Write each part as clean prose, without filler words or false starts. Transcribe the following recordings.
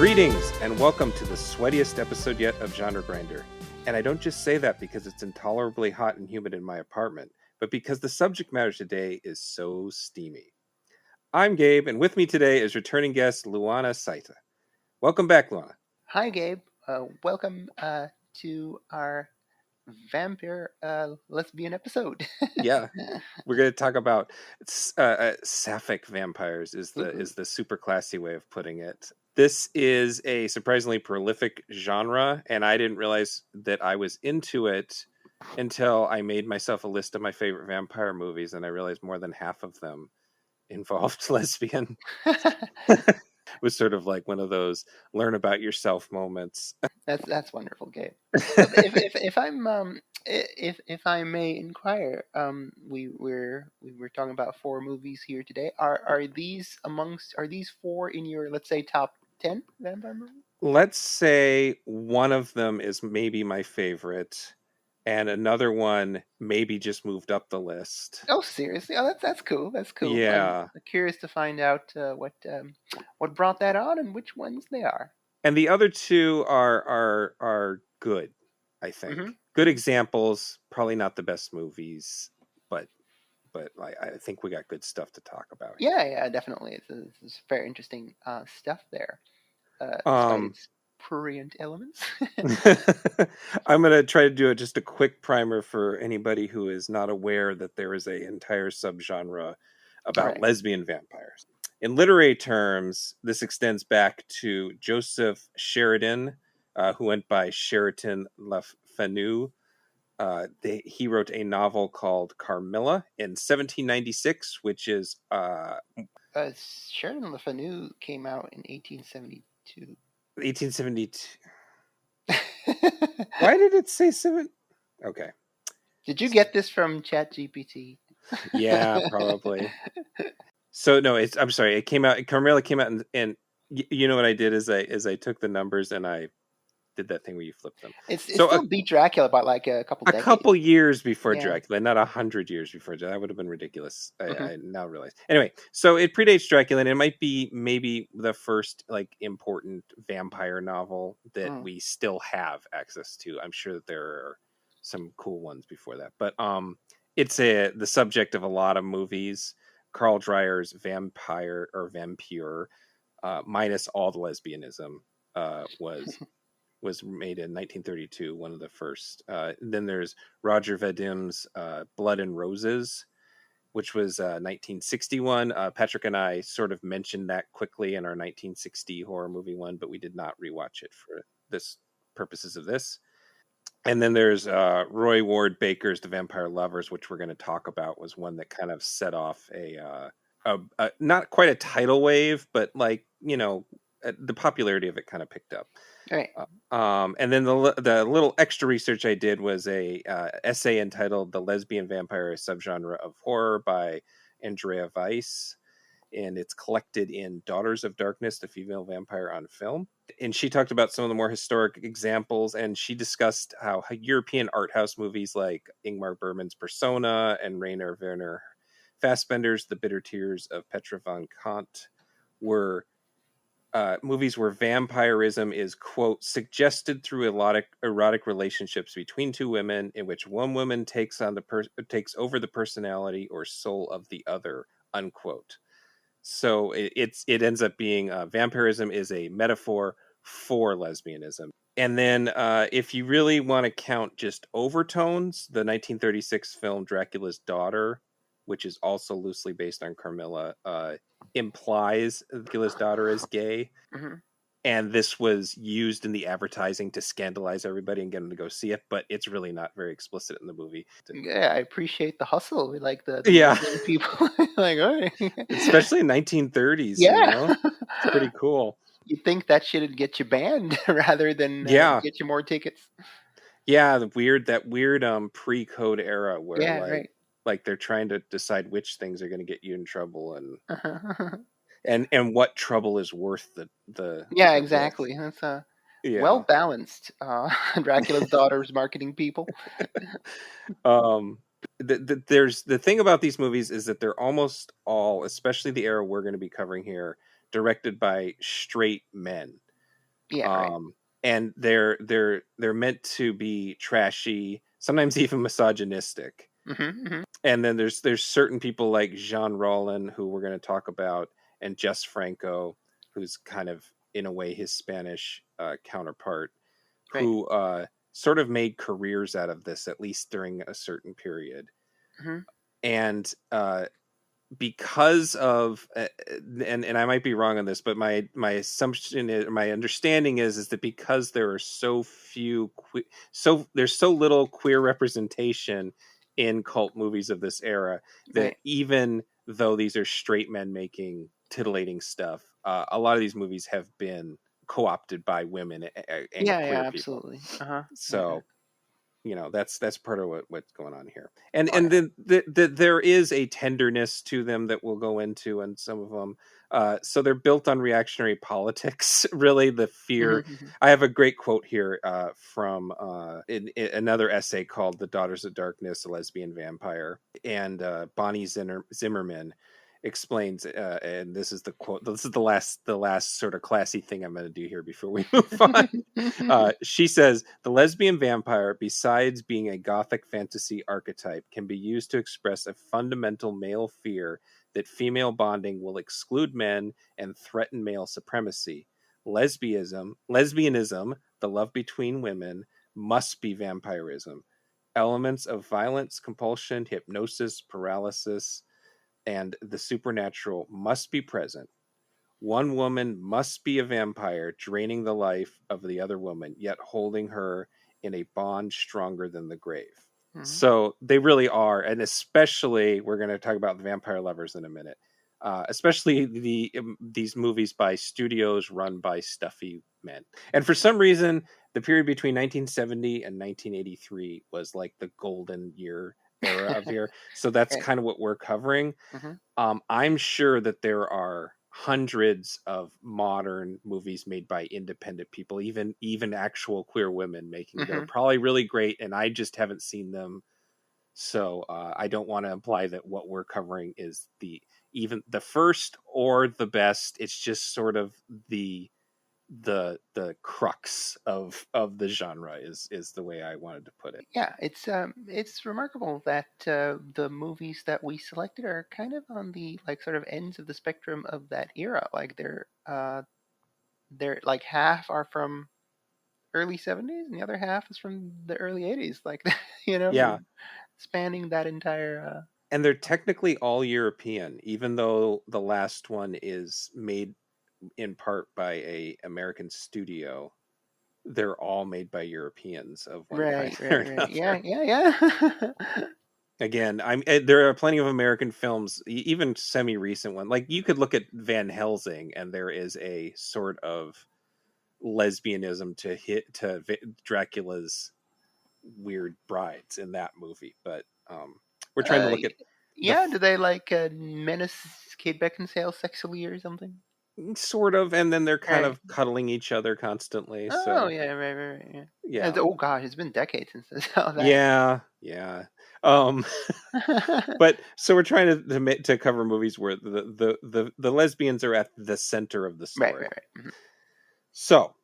Greetings and welcome to the sweatiest episode yet of Genre Grinder. And I don't just say that because it's intolerably hot and humid in my apartment, but because the subject matter today is so steamy. I'm Gabe, and with me today is returning guest Luana Saitta. Welcome back, Luana. Hi, Gabe. Welcome to our vampire lesbian episode. Yeah, we're going to talk about Sapphic vampires is Ooh. the super classy way of putting it. This is a surprisingly prolific genre, and I didn't realize that I was into it until I made myself a list of my favorite vampire movies, and I realized more than half of them involved lesbian. It was sort of like one of those learn about yourself moments. That's wonderful, Gabe. So if I'm if I may inquire, we were talking about 4 movies here today. Are these four in your, let's say, top 10 vampire movies? Let's say one of them is maybe my favorite, and another one maybe just moved up the list. Oh, seriously? Oh, that's cool. That's cool. Yeah. I'm curious to find out what brought that on and which ones they are. And the other two are good, I think. Mm-hmm. Good examples, probably not the best movies, but I think we got good stuff to talk about. Yeah, definitely. It's very interesting stuff there. Despite its prurient elements. I'm going to try to do just a quick primer for anybody who is not aware that there is an entire subgenre about lesbian vampires. In literary terms, this extends back to Joseph Sheridan, who went by Sheridan Le Fanu. He wrote a novel called Carmilla in 1796, which is... Sheridan Le Fanu came out in 1872. 1872. Why did it say 7? Okay. Did you get this from ChatGPT? Yeah, probably. So no, I'm sorry. It came out. Carmilla came out, and you know what I did is I took the numbers and I did that thing where you flip them. It's still beat Dracula by like a couple years before Dracula, not 100 years before Dracula. That would have been ridiculous. I now realize. Anyway, so it predates Dracula, and it might be maybe the first like important vampire novel that we still have access to. I'm sure that there are some cool ones before that, but it's the subject of a lot of movies. Carl Dreyer's Vampire or Vampire, minus all the lesbianism, was made in 1932, one of the first. Then there's Roger Vadim's Blood and Roses, which was 1961. Patrick and I sort of mentioned that quickly in our 1960 horror movie one, but we did not rewatch it for this purposes of this. And then there's Roy Ward Baker's The Vampire Lovers, which we're going to talk about, was one that kind of set off a not quite a tidal wave, but like, you know, the popularity of it kind of picked up. Right. And then the little extra research I did was a essay entitled "The Lesbian Vampire: Subgenre of Horror" by Andrea Weiss, and it's collected in Daughters of Darkness: The Female Vampire on Film. And she talked about some of the more historic examples, and she discussed how European art house movies like Ingmar Bergman's Persona and Rainer Werner Fassbender's The Bitter Tears of Petra von Kant were movies where vampirism is, quote, suggested through erotic relationships between two women in which one woman takes over the personality or soul of the other, unquote. So it ends up being vampirism is a metaphor for lesbianism. And then if you really want to count just overtones, the 1936 film Dracula's Daughter, which is also loosely based on Carmilla, implies Dracula's daughter is gay. Mm-hmm. And this was used in the advertising to scandalize everybody and get them to go see it, but it's really not very explicit in the movie. Yeah, I appreciate the hustle. We like the people. Like, all right. Especially in 1930s. Yeah. You know? It's pretty cool. You'd think that should get you banned rather than get you more tickets. Yeah, that weird pre-code era where like they're trying to decide which things are going to get you in trouble and what trouble is worth the exactly. That's well balanced. Dracula's Daughter's marketing people. There's the thing about these movies is that they're almost all, especially the era we're going to be covering here, directed by straight men. Yeah, right. And they're meant to be trashy, sometimes even misogynistic. Mm-hmm. And then there's certain people like Jean Rollin, who we're going to talk about, and Jess Franco, who's kind of in a way his Spanish counterpart, Right. who sort of made careers out of this, at least during a certain period. Mm-hmm. And because of and I might be wrong on this, but my assumption is, my understanding is that because there are so few there's so little queer representation in cult movies of this era, that Right. even though these are straight men making titillating stuff, a lot of these movies have been co-opted by women and Yeah, yeah, queer people. absolutely. Uh-huh. Yeah. So that's part of what's going on here. And Oh yeah. then there is a tenderness to them that we'll go into, and some of them so they're built on reactionary politics. Really, the fear. Mm-hmm. I have a great quote here from in another essay called "The Daughters of Darkness: A Lesbian Vampire," and Bonnie Zimmerman explains, and this is the quote, this is the last sort of classy thing I'm going to do here before we move on. She says, the lesbian vampire, besides being a gothic fantasy archetype, can be used to express a fundamental male fear that female bonding will exclude men and threaten male supremacy. Lesbianism, the love between women, must be vampirism. Elements of violence, compulsion, hypnosis, paralysis, and the supernatural must be present. One woman must be a vampire, draining the life of the other woman, yet holding her in a bond stronger than the grave. Mm-hmm. So they really are, and especially we're going to talk about the vampire lovers in a minute. Especially these movies by studios run by stuffy men, and for some reason, the period between 1970 and 1983 was like the golden era of here. So that's Right. kind of what we're covering. Mm-hmm. I'm sure that there are hundreds of modern movies made by independent people, even actual queer women making, that are Mm-hmm. probably really great, and I just haven't seen them. So I don't want to imply that what we're covering is even the first or the best. It's just sort of the crux of the genre is the way I wanted to put it. Yeah, it's remarkable that the movies that we selected are kind of on the like sort of ends of the spectrum of that era. Like they're like half are from early 70s and the other half is from the early 80s. Like Yeah, spanning that entire and they're technically all European, even though the last one is made in part by a American studio. They're all made by Europeans of one kind right, or right, right. Yeah, another. yeah, yeah. Again, there are plenty of American films, even semi-recent one. Like you could look at Van Helsing, and there is a sort of lesbianism to Dracula's weird brides in that movie. But we're trying to uh, look at the yeah, do they like menace Kate Beckinsale sexually or something? sort of, and then they're kind Right. of cuddling each other constantly. Oh So yeah, right, right, right. Yeah. yeah, Oh gosh, it's been decades since I saw that. yeah. Um, but so we're trying to cover movies where the lesbians are at the center of the Right, right, story. right. So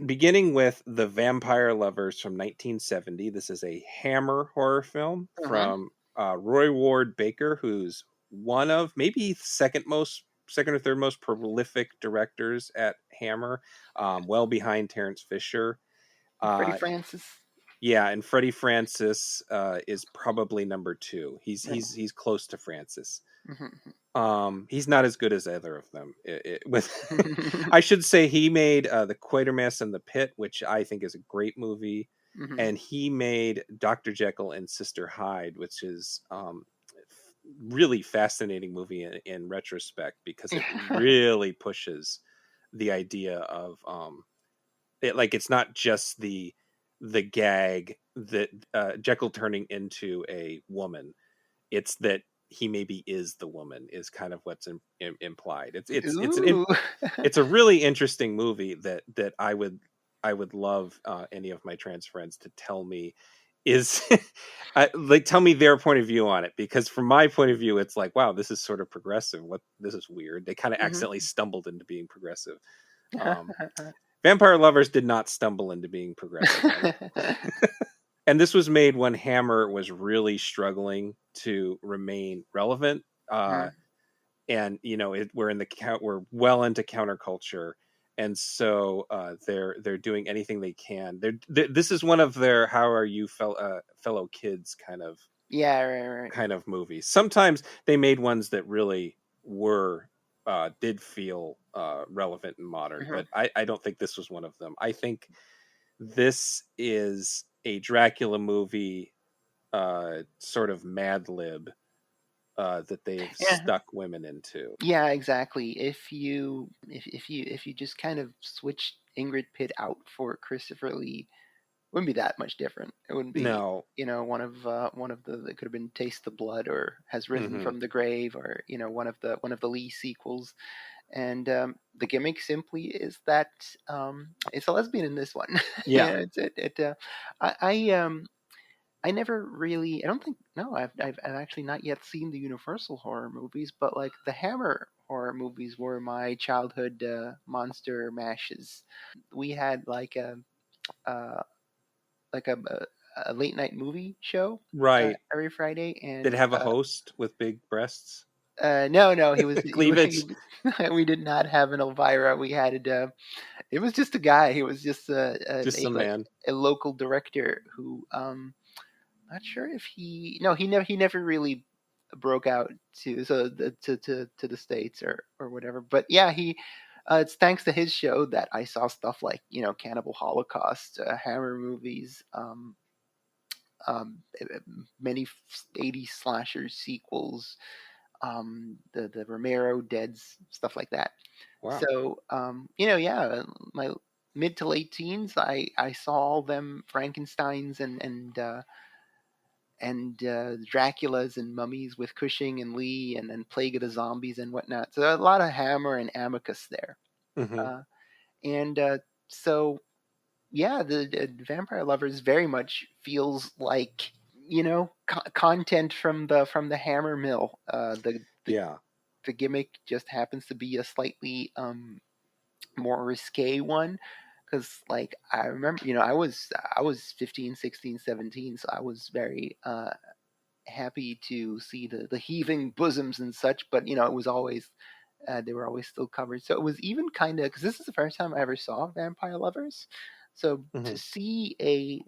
beginning with The Vampire Lovers from 1970. This is a Hammer horror film Mm-hmm. from Roy Ward Baker, who's one of maybe second or third most prolific directors at Hammer, well behind Terrence Fisher. Freddie Uh, Francis. yeah, and Freddie Francis is probably number two. He's Right. he's he's close to Francis. Mm-hmm. He's not as good as either of them. With Mm-hmm. I should say he made the Quatermass and the Pit, which I think is a great movie, and he made Dr. Jekyll and Sister Hyde, which is really fascinating movie in retrospect, because it Yeah. really pushes the idea of it's not just the gag that Jekyll turning into a woman. It's that he maybe is the woman, is kind of what's implied. Ooh. It's a really interesting movie that I would love any of my trans friends to tell me is like tell me their point of view on it, because from my point of view it's like, wow, this is sort of progressive. What, this is weird. They kind of Mm-hmm. accidentally stumbled into being progressive. um Vampire Lovers did not stumble into being progressive. And this was made when Hammer was really struggling to remain relevant. And we're well into counterculture, and so they're doing anything they can. This is one of their "How are you, fellow kids" Yeah, right. kind of movies. Sometimes they made ones that really were did feel relevant and modern, Mhm. but I don't think this was one of them. I think this is a Dracula movie, sort of Mad Lib, that they've Yeah. stuck women into. Yeah, exactly. If you just kind of switched Ingrid Pitt out for Christopher Lee, wouldn't be that much different. It wouldn't be, No. one of the it could have been Taste the Blood or Has Risen Hmm. from the Grave, or one of the Lee sequels. And the gimmick simply is that it's a lesbian in this one. Yeah. It's I I never really. I don't think. No, I've actually not yet seen the Universal horror movies, but like the Hammer horror movies were my childhood monster mashes. We had uh, a late night movie show Right. every Friday, Did it and have a host with big breasts? no, Cleavage? we did not have an Elvira. We had it was just a guy. He was just Just some man. a local director who not sure if he no he never really broke out to the states or whatever. But yeah, he it's thanks to his show that I saw stuff like Cannibal Holocaust, Hammer movies, um, many 80s slasher sequels, the Romero Deads, stuff like that. Wow. So yeah, my mid to late teens, I saw all them Frankenstein's and Draculas and mummies with Cushing and Lee, and then Plague of the Zombies and whatnot. So a lot of Hammer and Amicus there. Hmm. Uh, and so yeah, the Vampire Lovers very much feels like content from the Hammer mill. Yeah. The gimmick just happens to be a slightly more risque one, because like I remember I was 15, 16, 17, so I was very happy to see the heaving bosoms and such, but it was always they were always still covered. So it was even kind of, because this is the first time I ever saw Vampire Lovers. So Hmm. to see a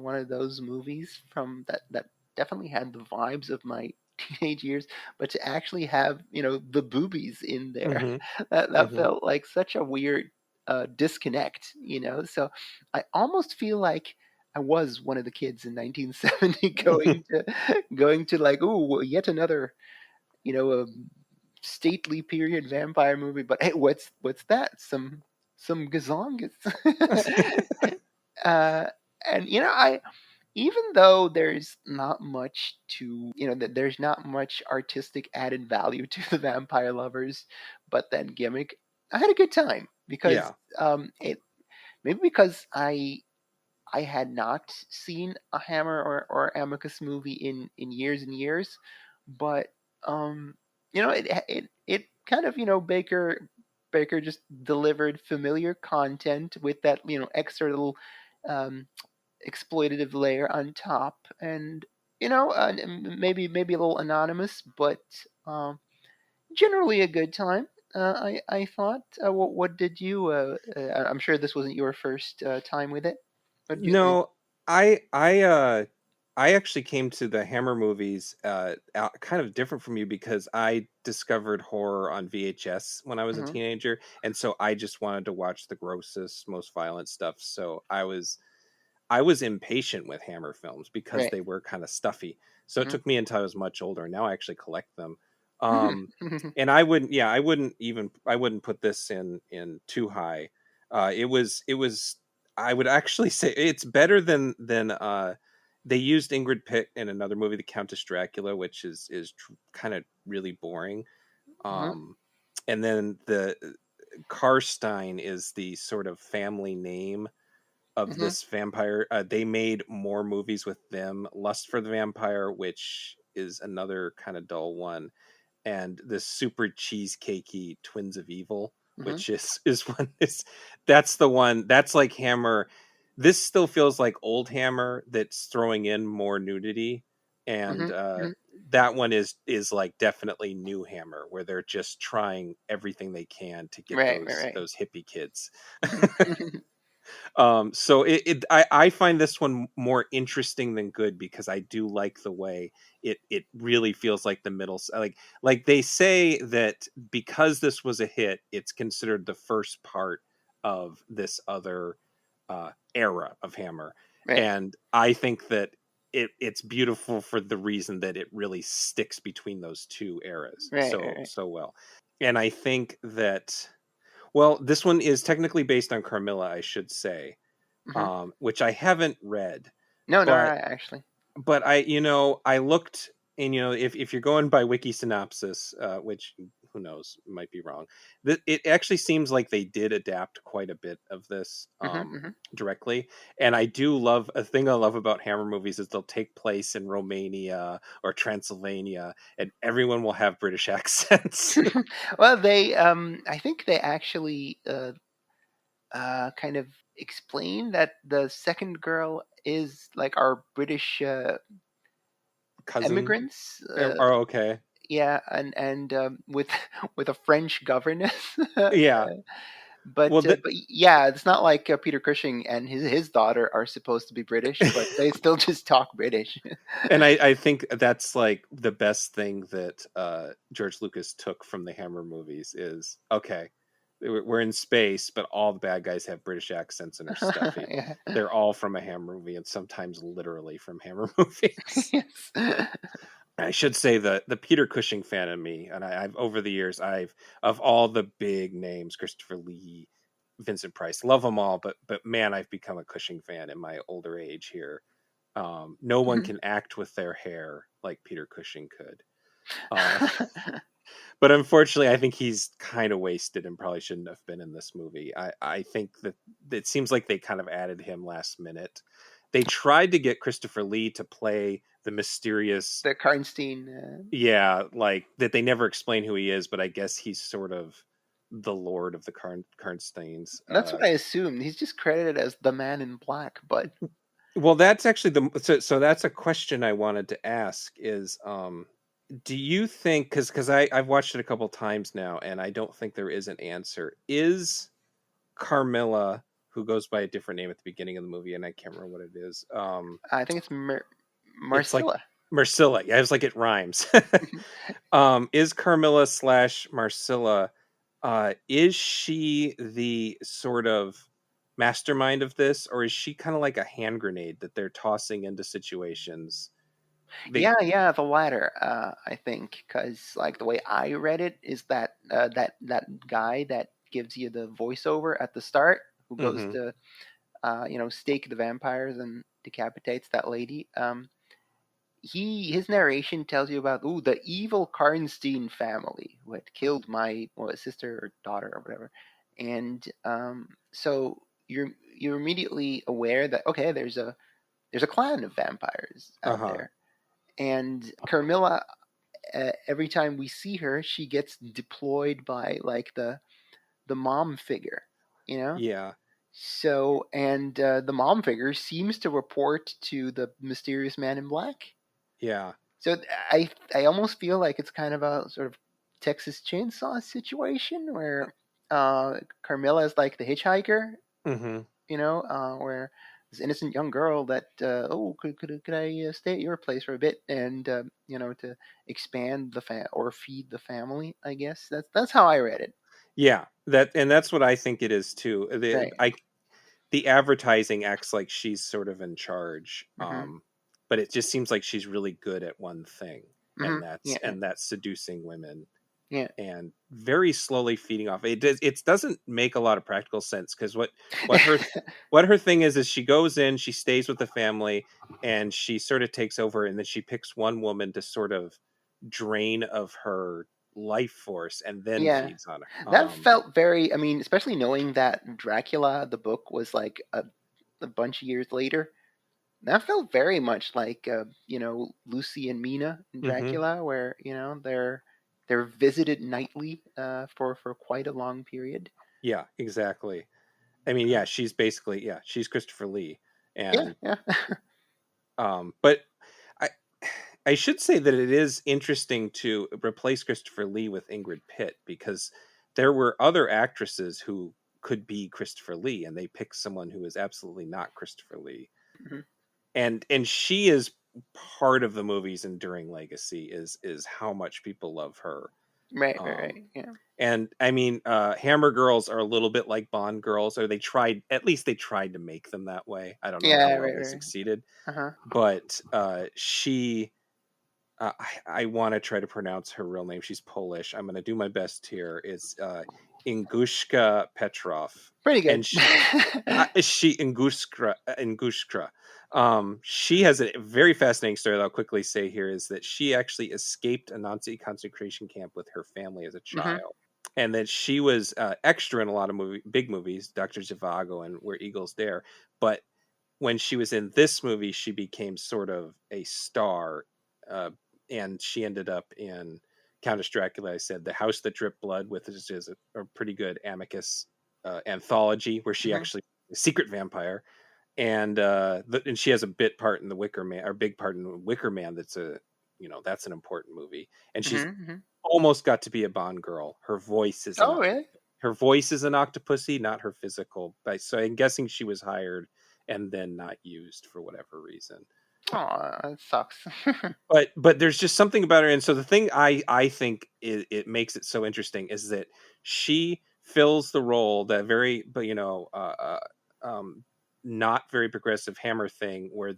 one of those movies from that definitely had the vibes of my teenage years, but to actually have the boobies in there, Hmm. that Hmm. felt like such a weird disconnect. So I almost feel like I was one of the kids in 1970 going to like, ooh, yet another, a stately period vampire movie. But hey, what's that? Some gazongas. uh, and I even though there's not much to that there's not much artistic added value to the Vampire Lovers, but that gimmick, I had a good time because Yeah. it maybe because I had not seen a Hammer or Amicus movie in years and years, but it kind of Baker just delivered familiar content with that extra little um, exploitative layer on top, and maybe a little anonymous, but generally a good time. I thought. What did you? I'm sure this wasn't your first time with it. What did you think? No, I actually came to the Hammer movies kind of different from you, because I discovered horror on VHS when I was a Hmm. teenager, and so I just wanted to watch the grossest, most violent stuff. So I was impatient with Hammer films because Right. they were kind of stuffy. So it Hmm. took me until I was much older. Now I actually collect them. Hmm. And I wouldn't put this in too high. It was I would actually say it's better than they used Ingrid Pitt in another movie, The Countess Dracula, which is kind of really boring. Um, and then the Karstein is the sort of family name of Hmm. this vampire. They made more movies with them. Lust for the Vampire, which is another kind of dull one, and the super cheesecakey Twins of Evil. Hmm. which is one is that's the one that's like Hammer. This still feels like old Hammer that's throwing in more nudity, and Hmm. Hmm. that one is like definitely new Hammer, where they're just trying everything they can to get Right, right, right. those hippie kids. Hmm. So I find this one more interesting than good, because I do like the way it really feels like the middle, like they say that because this was a hit, it's considered the first part of this other era of Hammer. Right, And I think that it's beautiful for the reason that it really sticks between those two eras right, right, right. so well. And I think that, well, this one is technically based on Carmilla, I should say, Hmm. which I haven't read, No, no, but right, actually. I looked, and if you're going by wiki synopsis, which who knows, might be wrong, that it actually seems like they did adapt quite a bit of this Hmm. Hmm. directly. And I do love, a thing I love about Hammer movies is they'll take place in Romania or Transylvania, and everyone will have British accents. Well, I think they actually kind of explain that the second girl is like our British Cousin, immigrants. are okay. Yeah, and with with a French governess. Yeah. Well, But yeah, it's not like Peter Cushing and his daughter are supposed to be British, but they still just talk British. and I think that's like the best thing that George Lucas took from the Hammer movies is, okay, we're in space, but all the bad guys have British accents and are stuffy. Yeah. They're all from a Hammer movie, and sometimes literally from Hammer movies. Yes. I should say the Peter Cushing fan in me, and I've over the years, I've, of all the big names, Christopher Lee, Vincent Price, love them all, but man, I've become a Cushing fan in my older age here. No one Mhm. can act with their hair like Peter Cushing could. Uh, but unfortunately, I think he's kind of wasted and probably shouldn't have been in this movie. I think that it seems like they kind of added him last minute. They tried to get Christopher Lee to play the mysterious, The Karnstein. yeah, like that they never explain who he is, but I guess he's sort of the lord of the Karnsteins. That's what I assumed. He's just credited as the Man in Black, but Well, that's actually so that's a question I wanted to ask is, do you think, because I've watched it a couple times now, and I don't think there is an answer. Is Carmilla, who goes by a different name at the beginning of the movie, and I can't remember what it is. I think it's It's like Marcilla. Marcilla. Yeah, I was like, it rhymes. Is Carmilla slash Marcilla, is she the sort of mastermind of this, or is she kind of like a hand grenade that they're tossing into situations? They Yeah, yeah, the latter. I think because like the way I read it is that that guy that gives you the voiceover at the start, who goes hmm to stake the vampires and decapitates that lady. His narration tells you about the evil Karnstein family who had killed my sister or daughter or whatever, and so you're immediately aware that okay, there's a clan of vampires out uh-huh. there, and Carmilla, every time we see her, she gets deployed by like the mom figure, you know. Yeah. So and the mom figure seems to report to the mysterious man in black. Yeah. So I almost feel like it's kind of a sort of Texas Chainsaw situation where Carmilla is like the hitchhiker, hmm where this innocent young girl that could I stay at your place for a bit and to expand or feed the family. I guess that's how I read it. Yeah. That's what I think it is too. Right. The advertising acts like she's sort of in charge, Mm-hmm. but it just seems like she's really good at one thing, Mm-hmm. Yeah. and that's seducing women Yeah. and very slowly feeding off. It doesn't make a lot of practical sense, because what her what her thing is she goes in, she stays with the family, and she sort of takes over, and then she picks one woman to sort of drain of her life force and then Yeah. feeds on her. That felt very. I mean, especially knowing that Dracula, the book, was like a bunch of years later. That felt very much like Lucy and Mina in hmm Dracula, where they're they're visited nightly for quite a long period. Yeah, exactly. I mean, yeah, she's basically, yeah, she's Christopher Lee. Yeah, And yeah. but I I should say that it is interesting to replace Christopher Lee with Ingrid Pitt, because there were other actresses who could be Christopher Lee, and they picked someone who is absolutely not Christopher Lee. Mhm. And she is part of the movie's enduring legacy, is how much people love her. Right, right, Um right. Yeah, and I mean, Hammer girls are a little bit like Bond girls, or they tried, at least they tried to make them that way. I don't know how yeah, well right, they right. succeeded, Uh-huh. but she I want to try to pronounce her real name. She's Polish. I'm going to do my best here. It's Ingushka Petrov, Pretty good. and she Ingushka. She has a very fascinating story that I'll quickly say here, is that she actually escaped a Nazi concentration camp with her family as a Hmm. child, and that she was extra in a lot of big movies, Dr. Zhivago and Where Eagles Dare. But when she was in this movie, she became sort of a star, uh, and she ended up in Countess Dracula. I said The House That Dripped Blood, with which is a pretty good Amicus anthology, where she Hmm. actually is a secret vampire, and and she has a bit part in the Wicker Man, or big part in the Wicker Man. That's a, that's an important movie, and she's Hmm. Hmm. almost got to be a Bond girl. Her voice is Oh, really? her voice is an octopussy, not her physical. So I'm guessing she was hired and then not used for whatever reason. Oh, that sucks. But there's just something about her, and so the thing I think it makes it so interesting is that she fills the role, that very, but not very progressive Hammer thing, where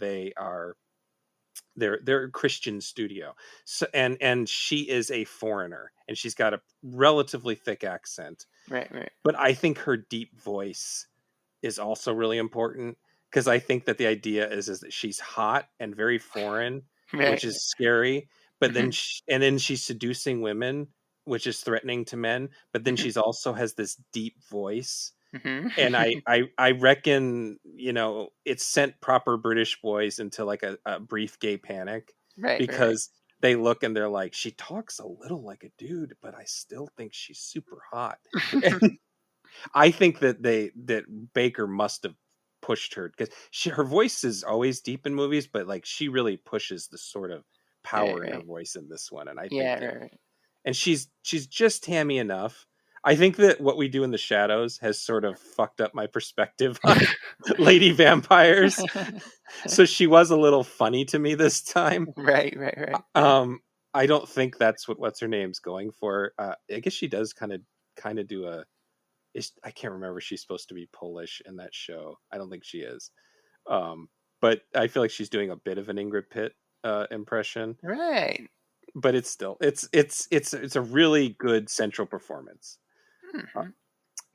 they're a Christian studio. So and she is a foreigner, and she's got a relatively thick accent, Right, right. but I think her deep voice is also really important, because I think that the idea is that she's hot and very foreign, which Right. is scary, but then Hmm. then she's seducing women, which is threatening to men, but then Hmm. she's also has this deep voice. Hmm. And I reckon, it sent proper British boys into like a brief gay panic, Right, right, right. because they look and they're like, she talks a little like a dude, but I still think she's super hot. I think that Baker must have pushed her, because her voice is always deep in movies, but like she really pushes the sort of Right, power in her right. voice in this one, and I think Yeah, that, right, right. and she's just hammy enough. I think that What We Do in the Shadows has sort of fucked up my perspective on lady vampires, so she was a little funny to me this time. Right, right, right. Um, I don't think that's what's her name's going for. I guess she does kind of do a, I can't remember if she's supposed to be Polish in that show. I don't think she is. Um, but I feel like she's doing a bit of an Ingrid Pitt impression. Right. But it's still, it's a really good central performance. Uh, Hmm.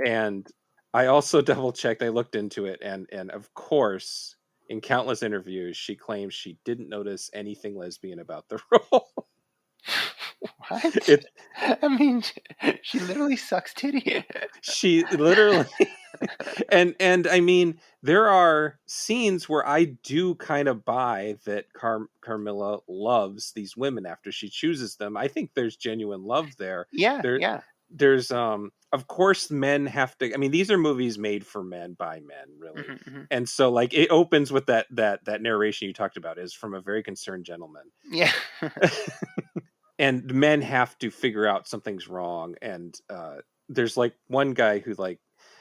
and I also double checked. I looked into it, and of course, in countless interviews, she claims she didn't notice anything lesbian about the role. What? it I mean, she literally sucks titty. She literally, and I mean, there are scenes where I do kind of buy that Carmilla loves these women after she chooses them. I think there's genuine love there. Yeah, There yeah. there's of course men have to, I mean, these are movies made for men by men, really. Hmm. Hmm. And so like it opens with that narration you talked about, is from a very concerned gentleman. Yeah. And men have to figure out something's wrong, and there's like one guy who like,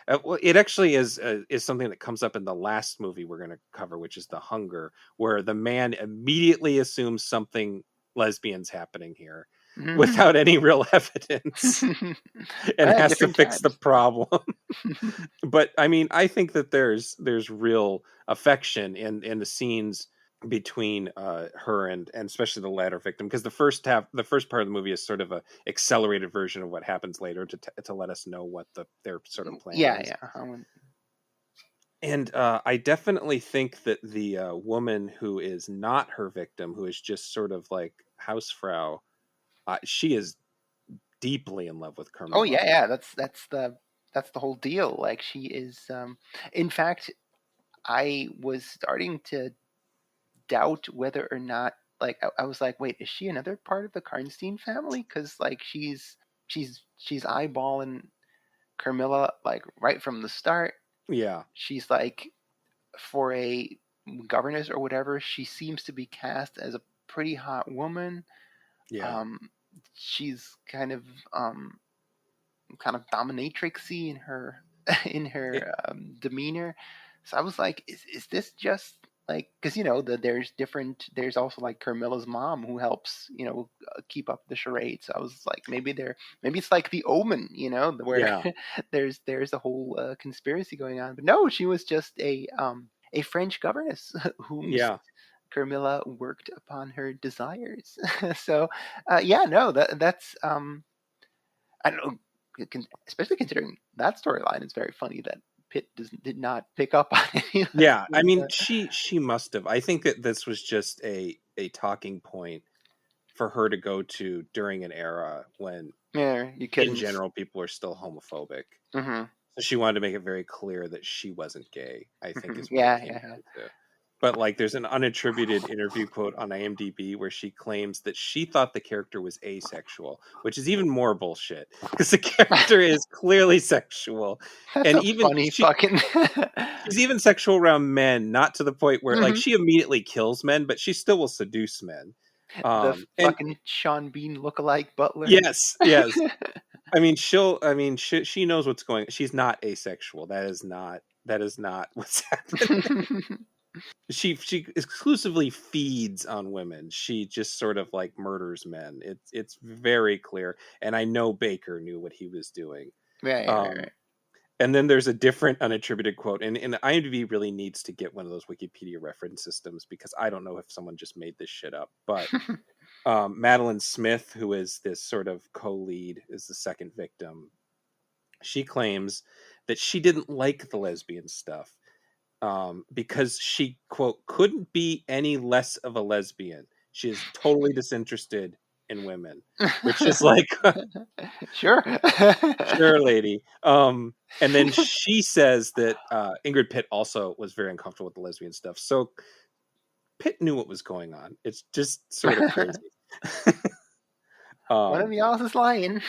well, it actually is something that comes up in the last movie we're going to cover, which is The Hunger, where the man immediately assumes something lesbian's happening here Hmm. without any real evidence, and has to Different fix the times. problem. But I mean, I think that there's real affection in the scenes between her and especially the latter victim, because the first part of the movie is sort of a accelerated version of what happens later, to let us know what their sort of plan Yeah, is. yeah. And I definitely think that the woman who is not her victim, who is just sort of like Hausfrau, she is deeply in love with Oh Carmilla. yeah, yeah. That's the whole deal. Like she is. In fact, I was starting to doubt whether or not like I was like, wait, is she another part of the Karnstein family? Because like she's eyeballing Carmilla like right from the start. Yeah. She's like, for a governess or whatever, she seems to be cast as a pretty hot woman. Yeah. Um, she's kind of dominatrixy in her in It, her demeanor. So I was like, is this just like, because there's also like Carmilla's mom who helps keep up the charade. So I was like, maybe it's like the Omen, where yeah. there's a whole conspiracy going on. But no, she was just a French governess whom Yeah. Carmilla worked upon her desires. So yeah, no, that's I don't know, especially considering that storyline. It's very funny that Pitt did not pick up on any Yeah. I mean, lesbian. she must have. I think that this was just a talking point for her to go to during an era when, Yeah, you in couldn't. general, people are still homophobic. Hmm. So she wanted to make it very clear that she wasn't gay, I think Hmm. is what it Yeah, came yeah, down to. But like there's an unattributed interview quote on IMDb where she claims that she thought the character was asexual, which is even more bullshit because the yeah. character is clearly sexual. That's And a even funny fucking. she's even sexual around men, not to the point where like Hmm. she immediately kills men, but she still will seduce men. The And fucking Sean Bean lookalike butler. yes, yes. I mean she knows what's going. She's not asexual. That is not what's happening. She exclusively feeds on women. She just sort of like murders men. It's very clear, and I know Baker knew what he was doing. Right, right, Um, right. and then there's a different unattributed quote, and IMDb really needs to get one of those Wikipedia reference systems because I don't know if someone just made this shit up. But Madeline Smith, who is this sort of co-lead, is the second victim. She claims that she didn't like the lesbian stuff because she, quote, couldn't be any less of a lesbian. She is totally disinterested in women, which is like, Sure. sure, lady. And then she says that Ingrid Pitt also was very uncomfortable with the lesbian stuff. So Pitt knew what was going on. It's just sort of crazy. One of um, y'all is lying.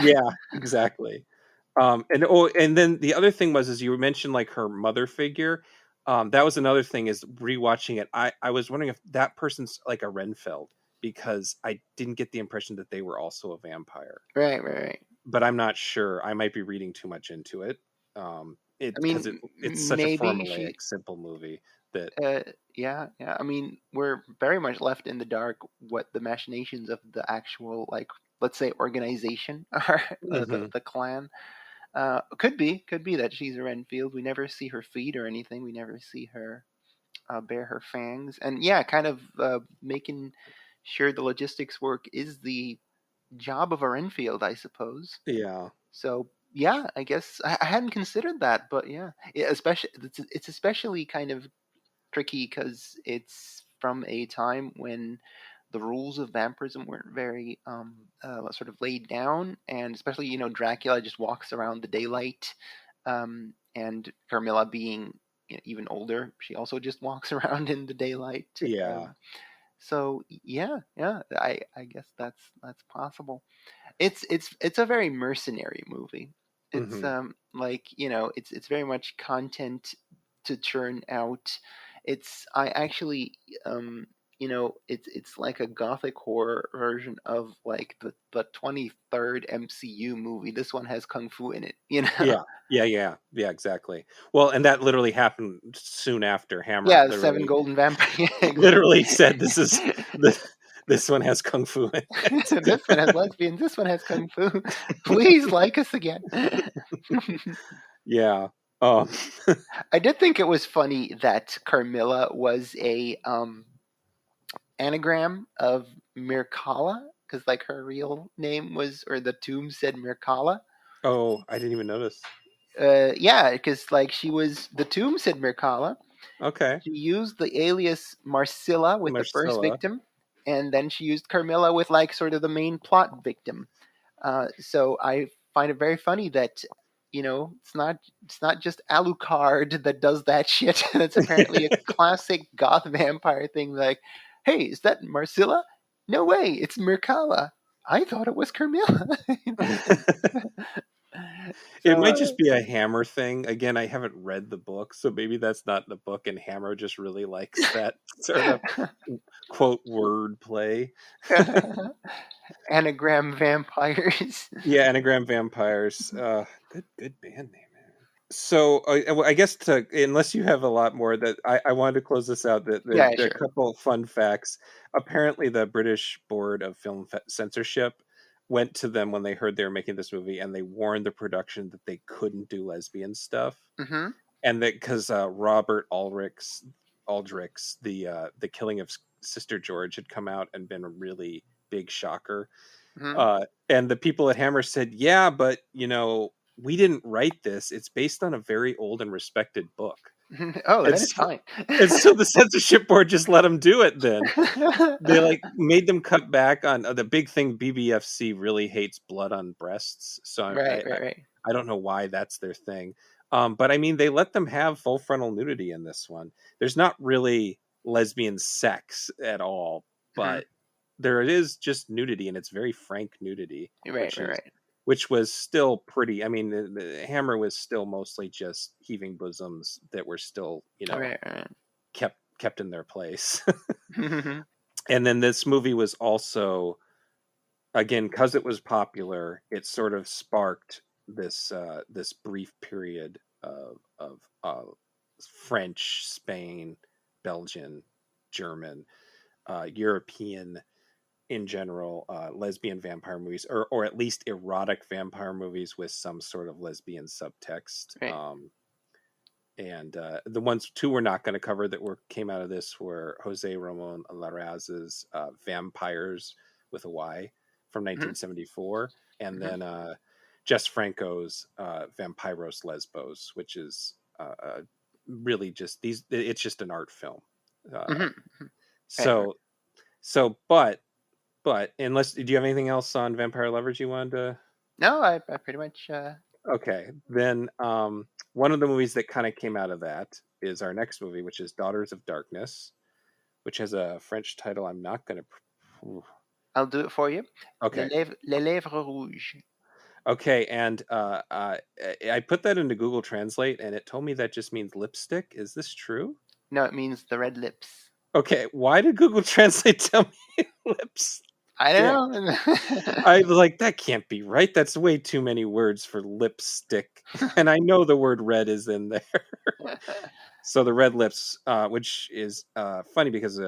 yeah, exactly. And then the other thing was, as you mentioned, like her mother figure. That was another thing is rewatching it. I was wondering if that person's like a Renfeld because I didn't get the impression that they were also a vampire. Right, right, right. But I'm not sure. I might be reading too much into it. I Because mean, it's such a maybe she. formulaic, simple movie that Yeah, yeah. I mean, we're very much left in the dark what the machinations of the actual, like, let's say, organization are, Mhm. the clan. Could be that she's a Renfield. We never see her feet or anything. We never see her bare her fangs. And yeah, kind of making sure the logistics work is the job of a Renfield, I suppose. Yeah. So yeah, I guess I hadn't considered that, but yeah, especially it's especially kind of tricky because it's from a time when the rules of vampirism weren't very sort of laid down, and especially Dracula just walks around the daylight, and Carmilla being even older, she also just walks around in the daylight. Yeah. So yeah, yeah, I guess that's possible. It's a very mercenary movie. It's Mhm. like it's very much content to churn out. It's I actually it's like a gothic horror version of like the 23rd MCU movie. This one has kung fu in it, you know. Yeah. Yeah, exactly. Well, and that literally happened soon after Hammer Yeah, the Seven Golden Vampire. literally said Exactly. this this one has kung fu in it. This one has lesbians. This one has kung fu. Please like us again. Yeah. Um I did think it was funny that Carmilla was a anagram of Mircalla, because like her real name was, or the tomb said Mircalla. oh, I didn't even notice. Yeah, because like the tomb said Mircalla. Okay. She used the alias Marcilla with the first Marcella. victim, and then she used Carmilla with like sort of the main plot victim. So I find it very funny that it's not just Alucard that does that shit. That's apparently a classic goth vampire thing. Like, Hey, is that Marcilla? No way, it's Mircalla. I thought it was Carmilla. It might So just be a Hammer thing. Again, I haven't read the book, so maybe that's not in the book, and Hammer just really likes that sort of quote word play. anagram vampires. Yeah, Anagram Vampires. Good band name, man. So I guess unless you have a lot more, that I wanted to close this out. That Yeah, the sure. couple fun facts. Apparently, the British Board of Film Censorship went to them when they heard they were making this movie, and they warned the production that they couldn't do lesbian stuff, Mm-hmm. and that because Robert Aldrich's the Killing of Sister George had come out and been a really big shocker. Mm-hmm. And the people at Hammer said, "Yeah, but we didn't write this. It's based on a very old and respected book." Oh, And then it's so, fine. and so the censorship board just let them do it. Then they made them cut back on the big thing. BBFC really hates blood on breasts, so Right, right, right. I don't know why that's their thing. But I mean, they let them have full frontal nudity in this one. There's not really lesbian sex at all, Mm-hmm. but there is just nudity, and it's very frank nudity, Right, right, right. which was still pretty. I mean, the Hammer was still mostly just heaving bosoms that were still, Right, right. kept in their place. Mm-hmm. And then this movie was also, again, because it was popular, it sort of sparked this brief period of French, Spain, Belgian, German, European in general, lesbian vampire movies, or at least erotic vampire movies with some sort of lesbian subtext. Right. And the ones two we're not going to cover that came out of this were Jose Ramon Larraz's Vampires with a Y from Mm-hmm. 1974, and Mm-hmm. then Jess Franco's Vampiros Lesbos, which is really just these. It's just an art film. Uh, Mm-hmm. Right, right. so but unless, do you have anything else on Vampire Lovers you wanted to? No, I pretty much. Okay, then one of the movies that kind of came out of that is our next movie, which is Daughters of Darkness, which has a French title. I'm not going to. I'll do it for you. Okay, Les lèvres rouges. okay, and I put that into Google Translate, and it told me that just means lipstick. Is this true? No, it means the red lips. Okay, why did Google Translate tell me lips? I don't know. I was like, that can't be right. That's way too many words for lipstick. And I know the word red is in there. So the red lips, which is funny because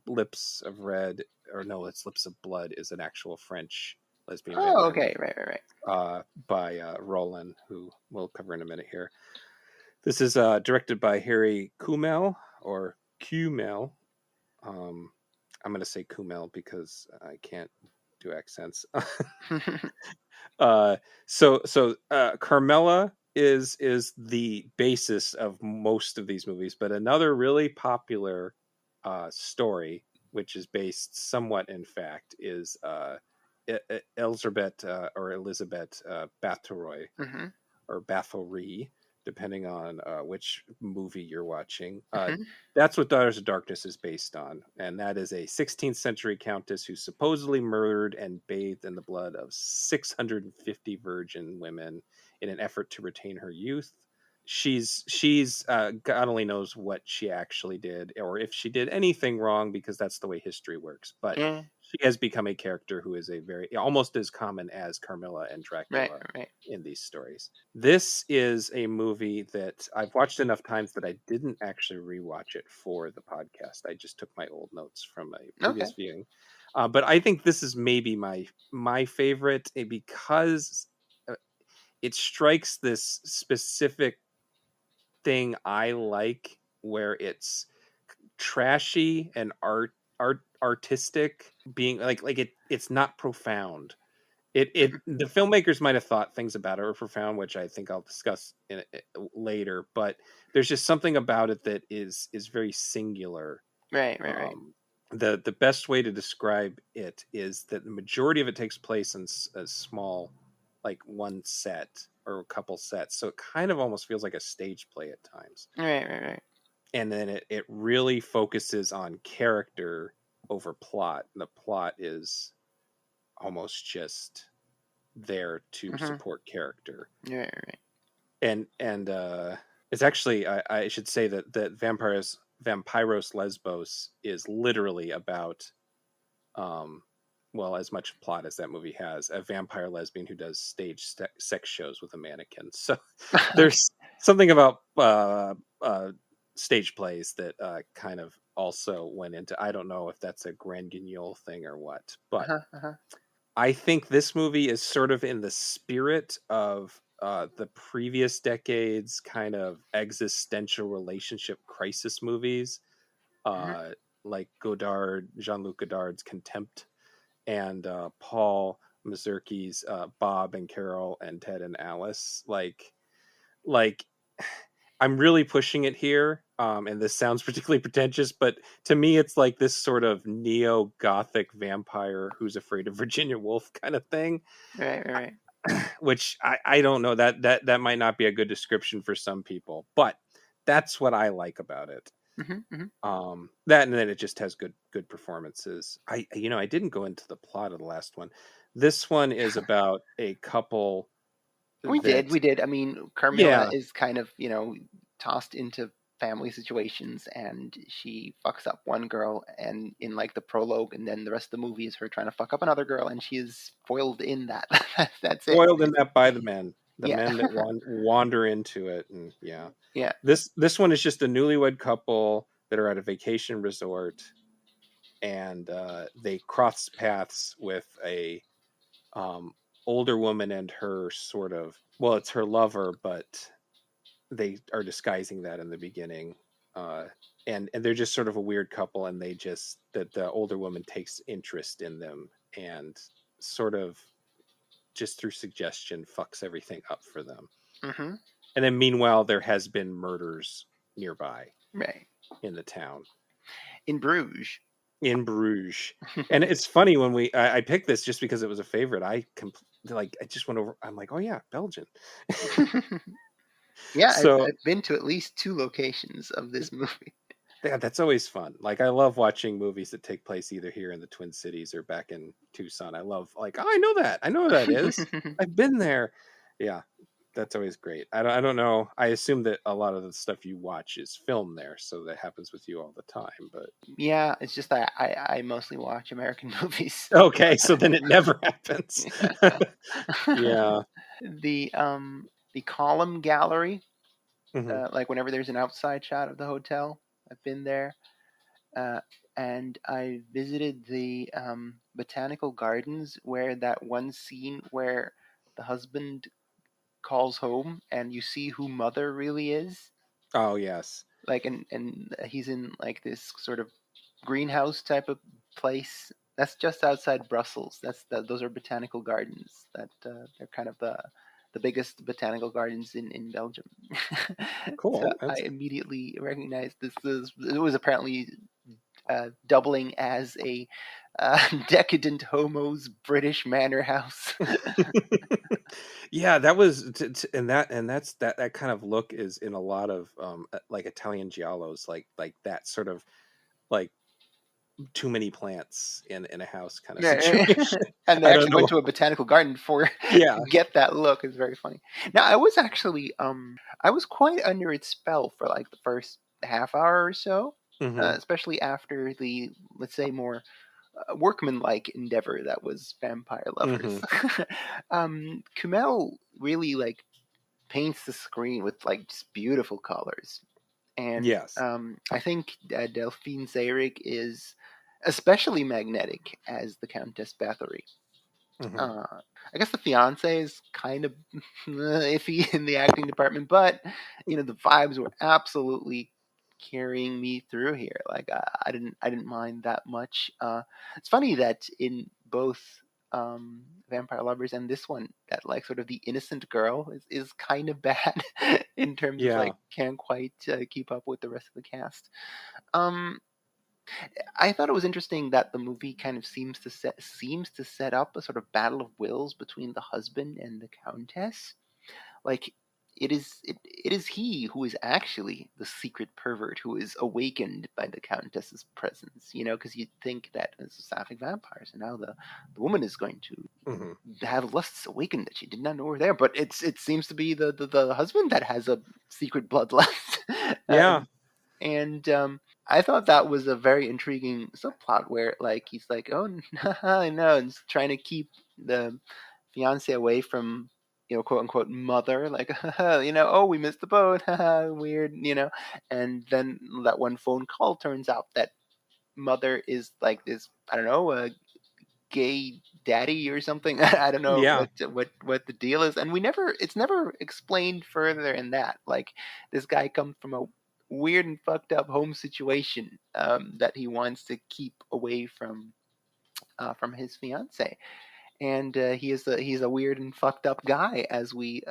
Lips of Red, or no, it's Lips of Blood, is an actual French lesbian Oh, vampire okay. movie Right, right, right. by Roland, who we'll cover in a minute here. This is directed by Harry Kumel, or Kumel. I'm going to say Kumel because I can't do accents. Carmela is the basis of most of these movies, but another really popular story, which is based somewhat in fact, is Elizabeth or Elizabeth Bathory Mm-hmm. or Bathory, depending on which movie you're watching. Mm-hmm. That's what Daughters of Darkness is based on, and that is a 16th century countess who supposedly murdered and bathed in the blood of 650 virgin women in an effort to retain her youth. She's God only knows what she actually did, or if she did anything wrong, because that's the way history works. But Yeah. she has become a character who is a very almost as common as Carmilla and Right, Dracula right. in these stories. This is a movie that I've watched enough times that I didn't actually rewatch it for the podcast. I just took my old notes from a Okay. previous viewing. But I think this is maybe my favorite because it strikes this specific thing I like, where it's trashy and artistic, being like it's not profound. It the filmmakers might have thought things about it were profound, which I think I'll discuss later, but there's just something about it that is very singular. Right, right, right. The best way to describe it is that the majority of it takes place in a small, like one set or a couple sets, so it kind of almost feels like a stage play at times. Right, right, right. And then it really focuses on character over plot. The plot is almost just there to Mm-hmm. support character. Right, right. And it's actually, I should say that Vampiros Lesbos is literally about, um well, as much plot as that movie has, a vampire lesbian who does stage sex shows with a mannequin. So Okay. there's something about stage plays that kind of also went into, I don't know if that's a Grand Guignol thing or what, but Uh-huh, uh-huh. I think this movie is sort of in the spirit of the previous decades kind of existential relationship crisis movies, Mm-hmm. uh, like Jean-Luc Godard's Contempt, and Paul Mazurki's Bob and Carol and Ted and Alice. Like I'm really pushing it here, and this sounds particularly pretentious, but to me, it's like this sort of neo-gothic vampire who's afraid of Virginia Woolf kind of thing. Right, right, right. Which I don't know, that might not be a good description for some people, but that's what I like about it. Mm-hmm, mm-hmm. That, and then it just has good performances. I didn't go into the plot of the last one. This one is about a couple We did, that, we did. I mean, Carmilla yeah, is kind of, tossed into family situations, and she fucks up one girl, and in like the prologue, and then the rest of the movie is her trying to fuck up another girl, and she is foiled in that. That's it. foiled in that by the Yeah, men that wander into it. And yeah, yeah. this one is just a newlywed couple that are at a vacation resort, and they cross paths with a um, older woman and her sort of, well, it's her lover, but they are disguising that in the beginning. And they're just sort of a weird couple, and they just, that the older woman takes interest in them and sort of just through suggestion fucks everything up for them. Mm-hmm. And then meanwhile, there has been murders nearby Right. in the town, In Bruges. in Bruges. And it's funny, when I picked this just because it was a favorite. I just went over. I'm like, oh yeah, Belgian. Yeah, So I've been to at least 2 locations of this movie. yeah, that's always fun. Like, I love watching movies that take place either here in the Twin Cities or back in Tucson. I love, like, oh, I know that. I know where that is. I've been there. Yeah, that's always great. I don't know. I assume that a lot of the stuff you watch is filmed there, so that happens with you all the time. But Yeah, it's just that I mostly watch American movies. okay, so then it never happens. Yeah. The column gallery, Hmm. like whenever there's an outside shot of the hotel, I've been there. Uh, and I visited the botanical gardens, where that one scene where the husband calls home and you see who mother really is. Oh yes. Like, and he's in like this sort of greenhouse type of place. That's just outside Brussels. Those are botanical gardens. They're kind of the biggest botanical gardens in Belgium. So Cool. I That's immediately recognized this. It was apparently doubling as a decadent homo's British manor house. yeah, that was and that's that kind of look is in a lot of like Italian giallos, like that sort of, like, too many plants in a house kind of situation. And they I don't actually went know. to a botanical garden for Yeah. to get that look. It's very funny. Now I was actually I was quite under its spell for like the first half hour or so, Hmm. especially after the, let's say, more workmanlike endeavor that was Vampire Lovers. Hmm. Kumail really like paints the screen with like just beautiful colors, and Yes. I think Delphine Seyrig is especially magnetic as the Countess Bathory. Hmm. Uh, I guess the fiance is kind of iffy in the acting department, but the vibes were absolutely carrying me through here. Like, I didn't mind that much. It's funny that in both Vampire Lovers and this one, that like sort of the innocent girl is kind of bad in terms of Yeah. like can't quite keep up with the rest of the cast. Um, I thought it was interesting that the movie kind of seems to set up a sort of battle of wills between the husband and the countess. Like, it is he who is actually the secret pervert who is awakened by the Countess's presence. Because you'd think that as Sapphic vampires, and now the woman is going to Hmm. have lusts awakened that she did not know were there. But it seems to be the husband that has a secret bloodlust. Yeah. And I thought that was a very intriguing subplot where like he's like, oh I know, and trying to keep the fiance away from quote unquote mother, like oh, we missed the boat, weird, and then that one phone call turns out that mother is like this, I don't know, a gay daddy or something. I don't know Yeah. what the deal is, and it's never explained further in that. Like this guy comes from a weird and fucked up home situation that he wants to keep away from his fiance, and he's a weird and fucked up guy as we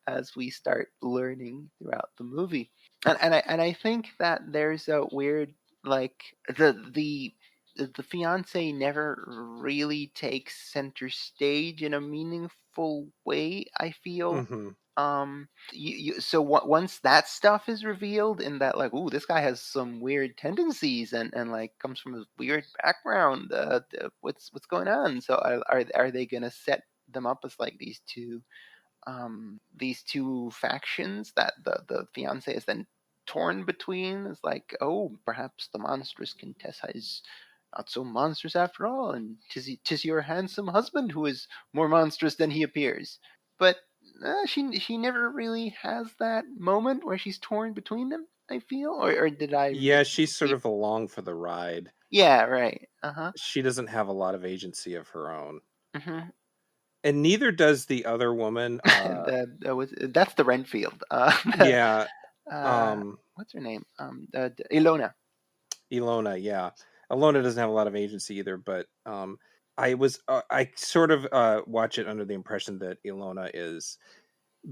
as we start learning throughout the movie, and I think that there's a weird, like, the fiance never really takes center stage in a meaningful way, I feel. Hmm. So once that stuff is revealed, in that, like, ooh, this guy has some weird tendencies, and like comes from a weird background, what's going on? So are they gonna set them up as like these two factions that the fiance is then torn between? It's like, oh, perhaps the monstrous Contessa is not so monstrous after all, and tis your handsome husband who is more monstrous than he appears. But she never really has that moment where she's torn between them, I feel, or did I Yeah, miss? she's sort of along for the ride. Yeah, right. Uh-huh. She doesn't have a lot of agency of her own, Hmm. and neither does the other woman. That's the Renfield. Yeah. Uh, um what's her name? Ilona. Ilona, yeah. Ilona doesn't have a lot of agency either, but I sort of watch it under the impression that Ilona is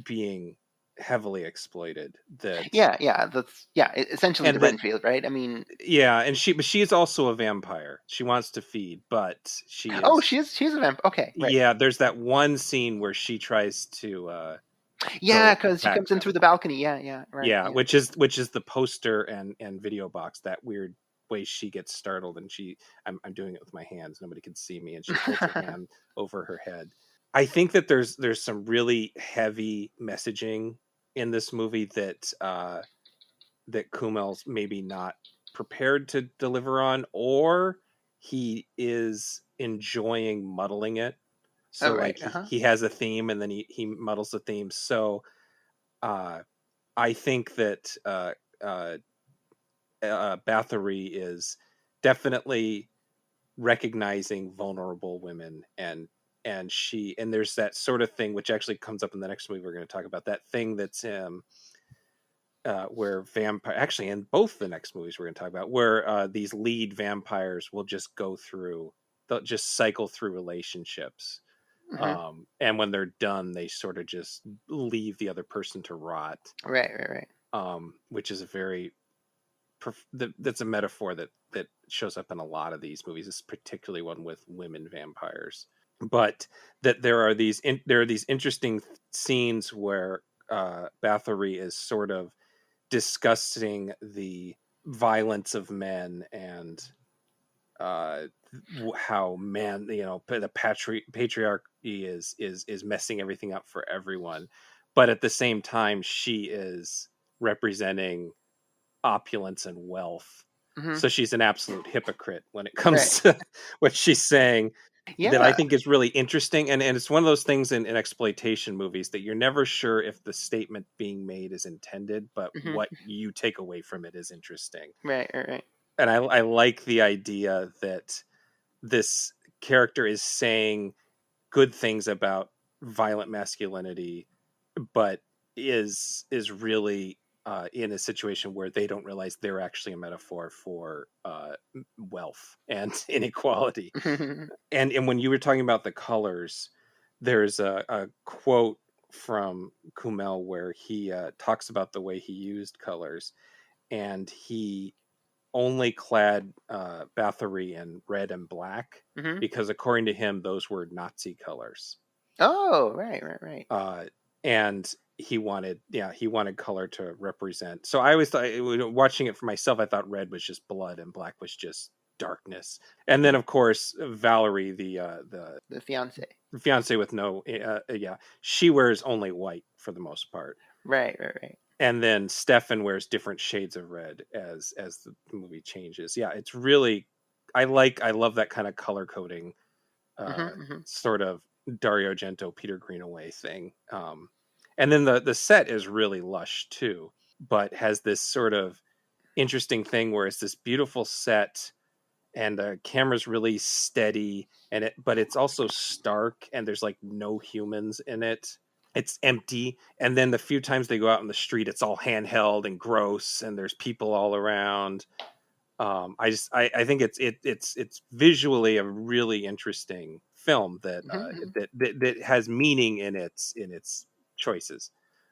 being heavily exploited. That Yeah, that's essentially the and that Renfield, right? I mean, Yeah, and she is also a vampire. She wants to feed, but she oh, is she's a vamp. Okay, right. yeah, there's that one scene where she tries to Yeah, go because she attack comes in through them. the balcony. Yeah, right. Yeah, Yeah. which is the poster and video box, that weird way she gets startled, and I'm doing it with my hands, nobody can see me, and she holds her hand over her head. I think that there's some really heavy messaging in this movie that Kumail's maybe not prepared to deliver on, or he is enjoying muddling it. Oh, So right. like Uh he, huh. he has a theme, and then he muddles the theme. So uh I think that Bathory is definitely recognizing vulnerable women, and there's that sort of thing which actually comes up in the next movie we're going to talk about, that thing that's where vampire, actually in both the next movies we're going to talk about, where these lead vampires will just they'll just cycle through relationships, Hmm. and when they're done they sort of just leave the other person to rot, Right. which is a very that's a metaphor that shows up in a lot of these movies. It's particularly one with women vampires, but that there are these interesting scenes where Bathory is sort of discussing the violence of men, and uh, how man, the patriarchy is messing everything up for everyone, but at the same time she is representing opulence and wealth. Hmm. So she's an absolute hypocrite when it Right. comes to what she's saying, that I Yeah. think is really interesting. And it's one of those things in exploitation movies that you're never sure if the statement being made is intended, but Hmm. what you take away from it is interesting. Right. And I like the idea that this character is saying good things about violent masculinity, but is really in a situation where they don't realize they're actually a metaphor for wealth and inequality. And when you were talking about the colors, there's a quote from Kumail where he talks about the way he used colors, and he only clad Bathory in red and black Hmm. because, according to him, those were Nazi colors. Oh, right. Uh, and he wanted color to represent. So I always thought, watching it for myself, I thought red was just blood and black was just darkness. And then of course Valerie, The fiance. the fiance with no she wears only white for the most part. Right, right, right. And then Stefan wears different shades of red as the movie changes. Yeah, it's really, I love that kind of color coding, sort of Dario Argento, Peter Greenaway thing. And then the set is really lush too, but has this sort of interesting thing where it's this beautiful set and the camera's really steady, but it's also stark, and there's like no humans in it. It's empty, and then the few times they go out in the street, it's all handheld and gross, and there's people all around. I think it's visually a really interesting film that has meaning in its choices.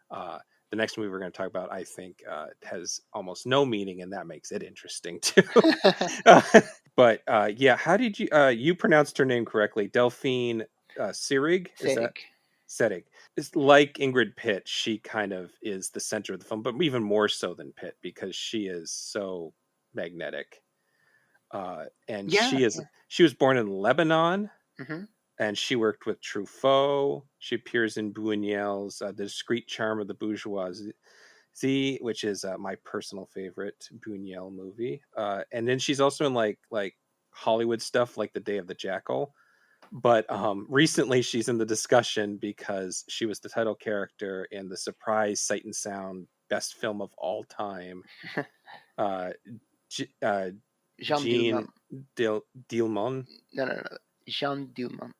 The next movie we're going to talk about, I think, has almost no meaning, and that makes it interesting too. But yeah, how did you pronounced her name correctly? Delphine Seyrig? Is that Saitta. Seyrig? It's like Ingrid Pitt. She kind of is the center of the film, but even more so than Pitt because she is so magnetic. And Yeah. she was born in Lebanon, Mm-hmm. and she worked with Truffaut. She appears in Buñuel's The Discreet Charm of the Bourgeoisie, which is my personal favorite Buñuel movie. And then she's also in like Hollywood stuff like The Day of the Jackal. But recently she's in the discussion because she was the title character in the surprise Sight and Sound best film of all time. Jean Jean Dillman. Dielman. No, no, no. Jean Dillman.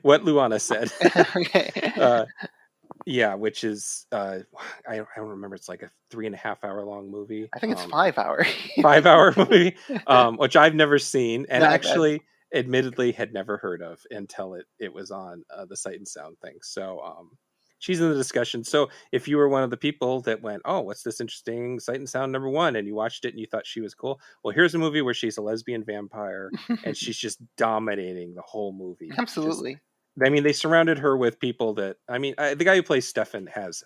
What Luana said. Okay. Yeah, which is I don't remember. It's like a 3.5 hour long movie. I think it's 5 hour. 5 hour movie, which I've never seen, and No, actually, admittedly, had never heard of until it was on the Sight and Sound thing. So she's in the discussion. So if you were one of the people that went, "Oh, what's this interesting Sight and Sound #1," and you watched it and you thought she was cool, well, here's a movie where she's a lesbian vampire and she's just dominating the whole movie. Just, absolutely. I mean, they surrounded her with people that, I mean, the guy who plays Stefan has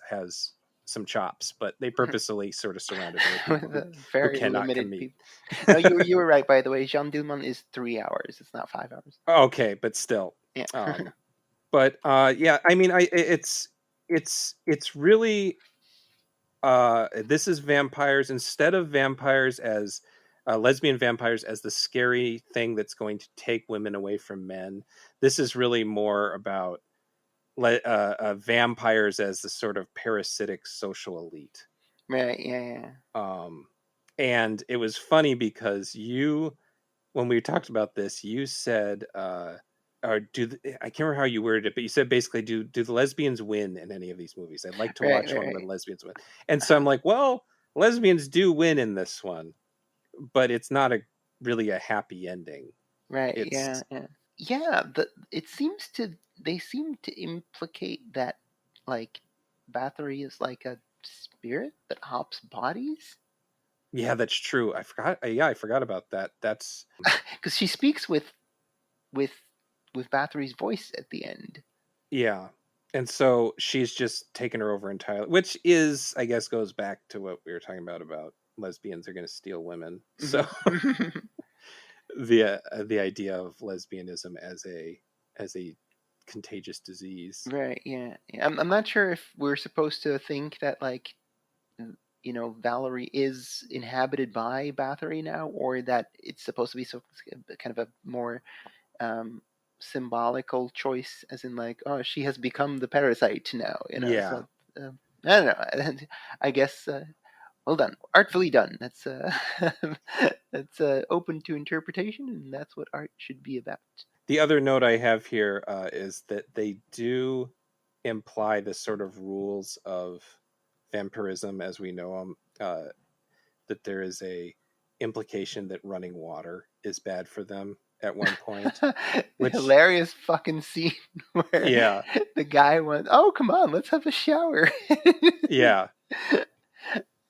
some chops, but they purposely sort of surrounded her with people who Very cannot limited compete. people. No, you were right, by the way. Jean Dillman is 3 hours. It's not 5 hours. Okay, but still. Yeah. But yeah, I mean, it's really this is vampires instead of vampires as lesbian vampires as the scary thing that's going to take women away from men. This is really more about vampires as the sort of parasitic social elite. Right. Yeah. And it was funny because when we talked about this, you said, or I can't remember how you worded it, but you said basically, do the lesbians win in any of these movies? I'd like to watch one where the lesbians win. And so I'm like, well, lesbians do win in this one, but it's not really a happy ending. Right. Yeah. They seem to implicate that like Bathory is like a spirit that hops bodies. Yeah, that's true. I forgot. Yeah, I forgot about that. That's because she speaks with Bathory's voice at the end. Yeah. And so she's just taken her over entirely, which is, I guess, goes back to what we were talking about lesbians are going to steal women. So the idea of lesbianism as a contagious disease. Right. Yeah. I'm not sure if we're supposed to think that like Valerie is inhabited by Bathory now, or that it's supposed to be kind of a more symbolical choice, as in like, oh, she has become the parasite now. Yeah. So, I don't know. I guess. Well done, artfully done. That's that's open to interpretation, and that's what art should be about. The other note I have here is that they do imply the sort of rules of vampirism as we know them. That there is a implication that running water is bad for them at one point. Which hilarious fucking scene where the guy went, "Oh, come on, let's have a shower." Yeah.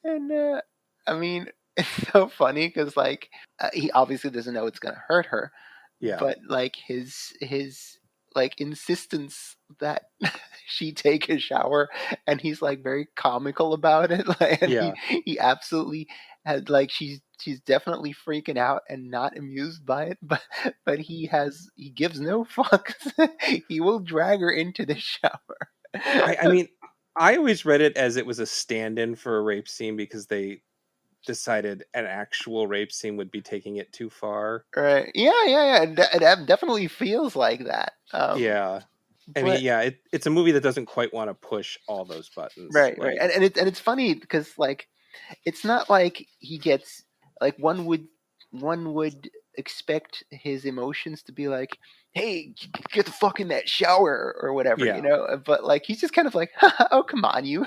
And I mean, it's so funny because like he obviously doesn't know it's gonna hurt her. Yeah. But like his like insistence that she take a shower, and he's like very comical about it, like, and Yeah. he absolutely had like she's definitely freaking out and not amused by it, but he gives no fucks. He will drag her into the shower. I mean, I always read it as it was a stand-in for a rape scene because they decided an actual rape scene would be taking it too far. Right? Yeah. It definitely feels like that. Yeah. I mean, But yeah, it's a movie that doesn't quite want to push all those buttons. right, Like, and it's funny because like it's not like he gets like one would expect his emotions to be like, hey, get the fuck in that shower or whatever, yeah. but like he's just kind of like, oh come on you.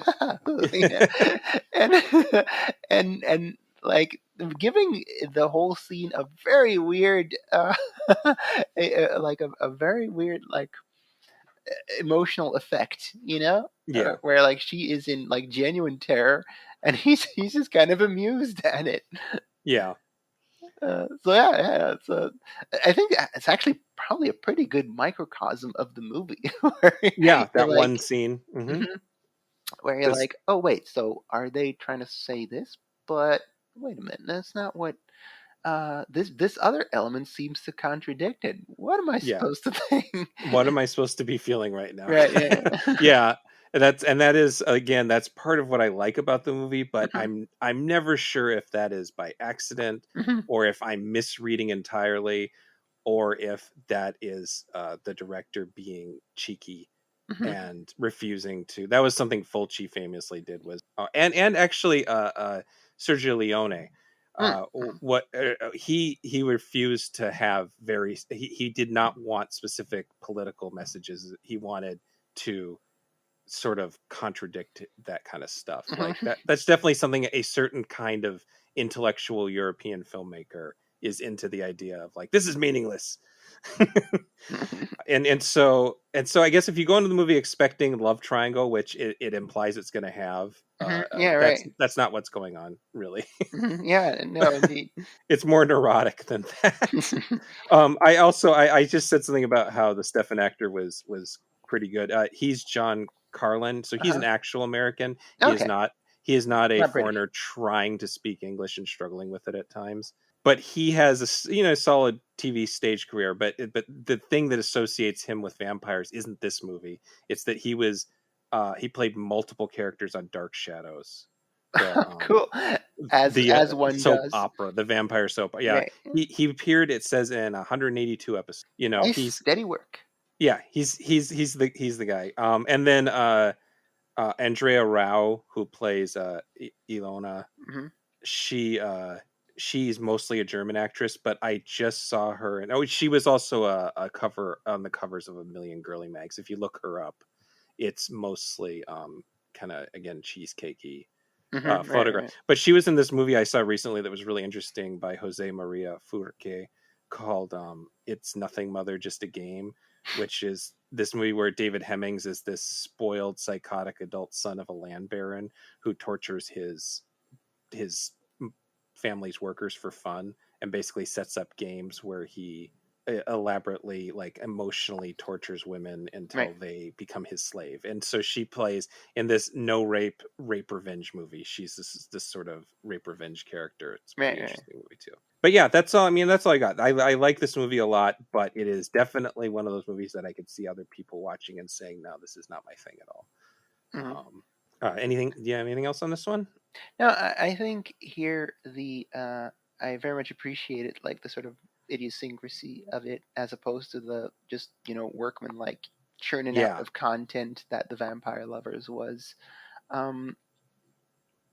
and and like giving the whole scene a very weird like a very weird like emotional effect, Yeah. where like she is in like genuine terror, and he's just kind of amused at it. Yeah. So yeah. I think it's actually probably a pretty good microcosm of the movie, where Yeah, you're that one like, scene. Mhm. mhm, where you're Cuz like, oh wait, so are they trying to say this? But wait a minute, that's not what. This other element seems to contradict it. What am I yeah. supposed to think? What am I supposed to be feeling right now? Right. Yeah. Yeah, that is, again, that's part of what I like about the movie, but Mhm, I'm never sure if that is by accident mhm, or if I'm misreading entirely or if that is the director being cheeky mhm. and refusing to. That was something Fulci famously did, was and actually Sergio Leone. Mm, What he refused to have he did not want specific political messages. He wanted to sort of contradict that kind of stuff. Like mhm. that's definitely something a certain kind of intellectual European filmmaker is into, the idea of like, this is meaningless. And so I guess if you go into the movie expecting love triangle, which it implies it's going to have, Yeah, that's right. not what's going on, really. Yeah, no, indeed. It's more neurotic than that. I just said something about how the Stefan actor was pretty good. He's John Carlin, so he's an Uh-huh. actual American. Okay, He is not a not British. foreigner trying to speak English and struggling with it at times. But he has solid TV stage career. But the thing that associates him with vampires isn't this movie. It's that he played multiple characters on Dark Shadows, the Cool. As one soap does. opera, the vampire soap. Yeah, Right. he appeared. It says in 182 episodes. Nice, He's steady work. yeah, he's the guy. And then Andrea Rao, who plays Ilona, Hmm. she she's mostly a German actress, but I just saw her, and she was also a cover on the covers of a million girly mags. If you look her up, it's mostly kind of, again, cheesecakey Right, photograph. right. But she was in this movie I saw recently that was really interesting by Jose Maria Furque, called "It's Nothing, Mother, Just a Game," which is this movie where David Hemmings is this spoiled, psychotic adult son of a land baron who tortures his family's workers for fun, and basically sets up games where he elaborately, like, emotionally tortures women Right, until they become his slave. And so she plays in this no rape revenge movie. She's this sort of rape revenge character. It's a right, pretty right. interesting movie too. But yeah, that's all. I mean, that's all I got. I like this movie a lot, but it is definitely one of those movies that I could see other people watching and saying, no, this is not my thing at all. Hmm. Anything? Do you have anything else on this one? No, I think here I very much appreciated like the sort of idiosyncrasy of it, as opposed to the just workman like churning out Yeah, of content that the Vampire Lovers was. Um,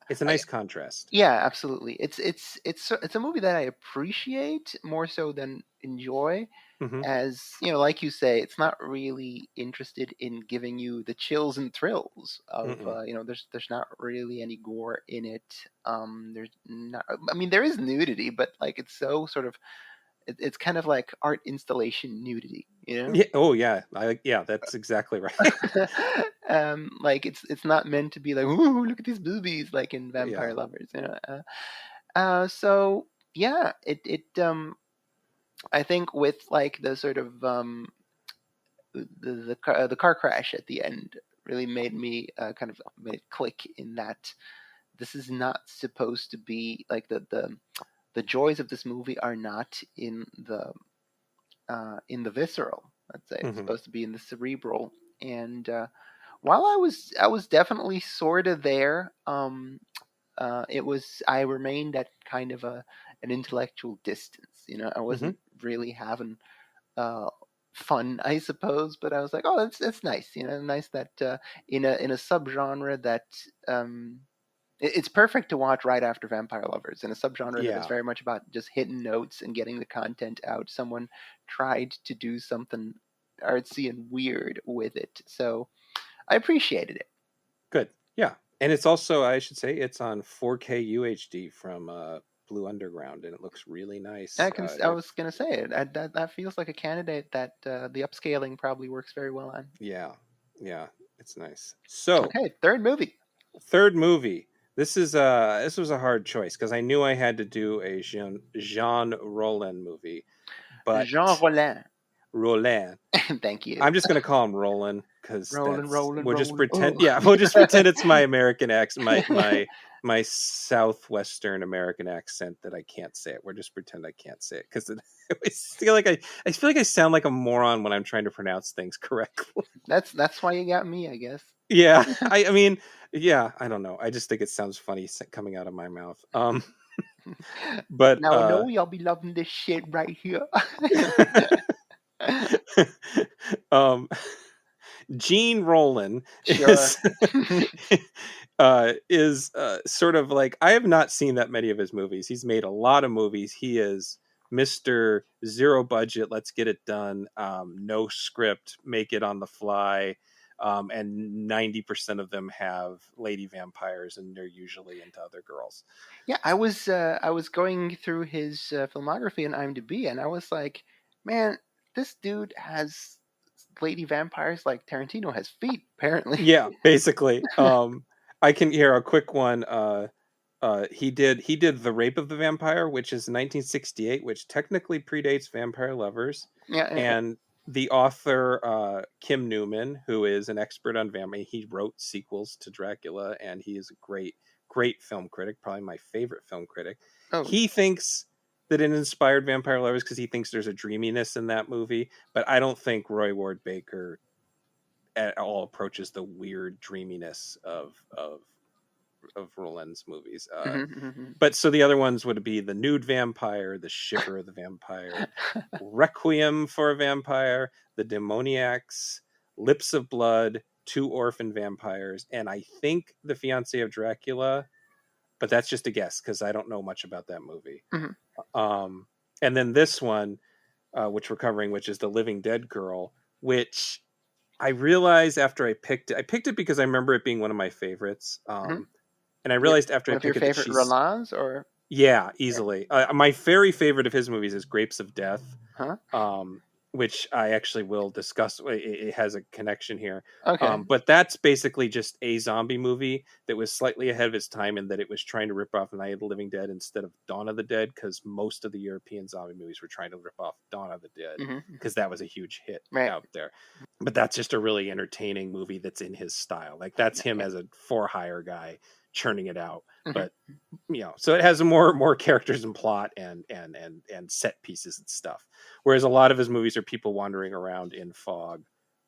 it's a I, nice contrast. yeah, absolutely. It's a movie that I appreciate more so than enjoy. Hmm. As like you say, it's not really interested in giving you the chills and thrills of Mm-mm. there's not really any gore in it. There's not. I mean, there is nudity, but like it's so sort of it's kind of like art installation nudity, Yeah. Oh, yeah. Yeah, that's exactly right. like it's not meant to be like, ooh, look at these boobies, like in Yeah. Vampire Lovers. So yeah, it I think with like the sort of the car crash at the end really made me kind of made it click in that this is not supposed to be like the joys of this movie are not in the visceral. Let's say it's Hmm. supposed to be in the cerebral. And while I was definitely sort of there, it was I remained at kind of an intellectual distance. I Hmm. wasn't really having uh, fun, I suppose, but I was like, oh, that's nice. Nice that in a subgenre that um, it's perfect to watch right after Vampire Lovers, in a subgenre that is Yeah, very much about just hitting notes and getting the content out. Someone tried to do something artsy and weird with it, so I appreciated it. good. Yeah, and it's also, I should say, it's on 4K UHD from Blue Underground, and it looks really nice. I was gonna say it. That feels like a candidate that the upscaling probably works very well on. Yeah, yeah, it's nice. So, Okay, third movie. third movie. This was a hard choice because I knew I had to do a Jean Rollin movie, but Jean Rollin. Rollin. Thank you. I'm just gonna call him Roland because Rolling, that's rolling, we'll just rolling. pretend. Oh. Yeah, we'll just pretend it's my American accent, my southwestern American accent that I can't say it. We'll just pretend I can't say it because I feel like I sound like a moron when I'm trying to pronounce things correctly. That's why you got me, I guess. Yeah, I mean, yeah, I don't know. I just think it sounds funny coming out of my mouth. But Now I know y'all be loving this shit right here. um, Gene Roland Sure. is sort of like, I have not seen that many of his movies. He's made a lot of movies. He is Mr. Zero budget, let's get it done. No script, make it on the fly. And 90% of them have lady vampires, and they're usually into other girls. Yeah, I was going through his filmography on IMDb, and I was like, man, this dude has lady vampires like Tarantino has feet, apparently. Yeah, basically. I can hear a quick one. He did The Rape of the Vampire, which is 1968, which technically predates Vampire Lovers. Yeah, yeah, And the author, Kim Newman, who is an expert on vampire, he wrote sequels to Dracula, and he is a great film critic, probably my favorite film critic. oh, He thinks that it inspired Vampire Lovers because he thinks there's a dreaminess in that movie, but I don't think Roy Ward Baker at all approaches the weird dreaminess of Roland's movies. mhm, But so the other ones would be The Nude Vampire, The Shiver of the Vampire, Requiem for a Vampire, The Demoniacs, Lips of Blood, Two Orphan Vampires, and I think The Fiancé of Dracula, but that's just a guess because I don't know much about that movie. mhm, Um, and then this one, which we're covering, which is The Living Dead Girl, which I realized after I picked it because I remember it being one of my favorites. mhm. And I realized after I One of your picked it that favorite she's, Rolands, or yeah, easily. My very favorite of his movies is Grapes of Death, huh? um, which I actually will discuss. It has a connection here. Okay. But that's basically just a zombie movie that was slightly ahead of its time in that it was trying to rip off Night of the Living Dead instead of Dawn of the Dead, because most of the European zombie movies were trying to rip off Dawn of the Dead Hmm. because that was a huge hit Right. out there. But that's just a really entertaining movie that's in his style. Like, that's him Okay. as a for hire guy churning it out. Hmm. But so it has more characters and plot and set pieces and stuff, whereas a lot of his movies are people wandering around in fog.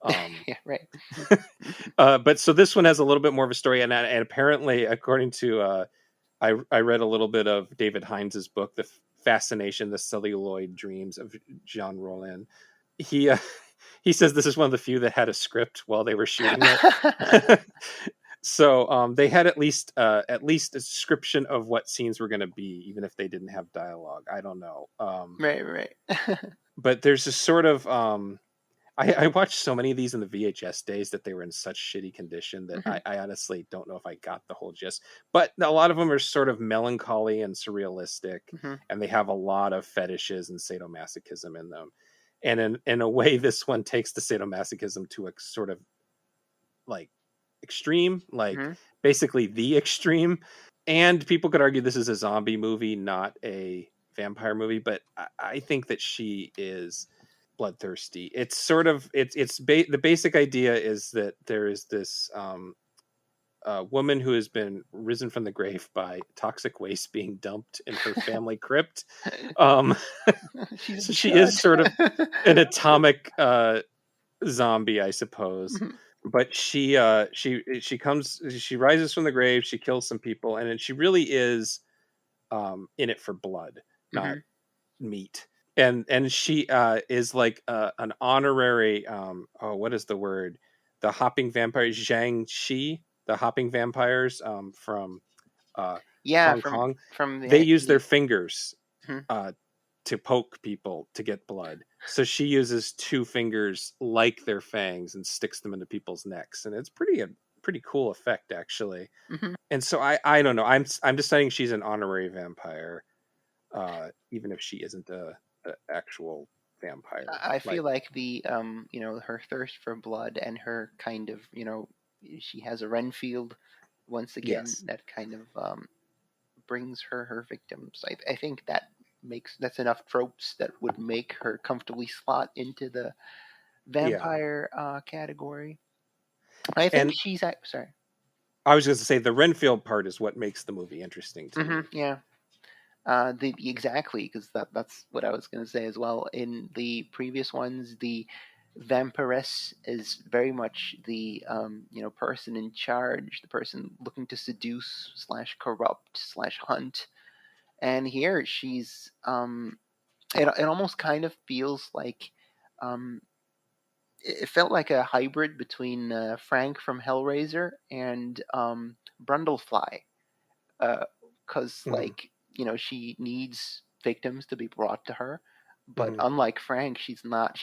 Yeah. Right. But so this one has a little bit more of a story, and apparently, according to I read a little bit of David Hines's book, The Fascination, the Celluloid Dreams of Jean Rollin. He he says this is one of the few that had a script while they were shooting it. So they had at least a description of what scenes were going to be, even if they didn't have dialogue. I don't know. Right. Right. But there's this sort of I watched so many of these in the VHS days that they were in such shitty condition that Hmm. I honestly don't know if I got the whole gist. But a lot of them are sort of melancholy and surrealistic, Hmm. and they have a lot of fetishes and sadomasochism in them. And in a way, this one takes the sadomasochism to a sort of like extreme, like Hmm. basically the extreme. And people could argue this is a zombie movie, not a vampire movie, but I think that she is. bloodthirsty. It's sort of the basic idea is that there is this woman who has been risen from the grave by toxic waste being dumped in her family crypt. Um, She's so in she is charge. sort of an atomic zombie, I suppose. But she rises from the grave, she kills some people, and then she really is in it for blood, not meat. And she is like an honorary what is the word? The hopping vampires, Zhang Shi, the hopping vampires from uh, Yeah, Hong Kong. from They the use their fingers Mhm. uh, to poke people to get blood. So she uses two fingers like their fangs and sticks them into people's necks, and it's a pretty cool effect actually. Mhm. And so I don't know. I'm deciding she's an honorary vampire, even if she isn't a actual vampire. I Like, feel like the her thirst for blood and her kind of she has a Renfield once again yes, that kind of brings her victims. I think that's enough tropes that would make her comfortably slot into the yeah. vampire category. I think And she's sorry. I was going to say the Renfield part is what makes the movie interesting to me. Yeah. Exactly, because that's what I was going to say as well. In the previous ones, the vampiress is very much the person in charge, the person looking to seduce slash corrupt slash hunt. And here she's it almost kind of feels like um, it felt like a hybrid between Frank from Hellraiser and Brundlefly, because Hmm. like she needs victims to be brought to her, but Hmm. unlike Frank, she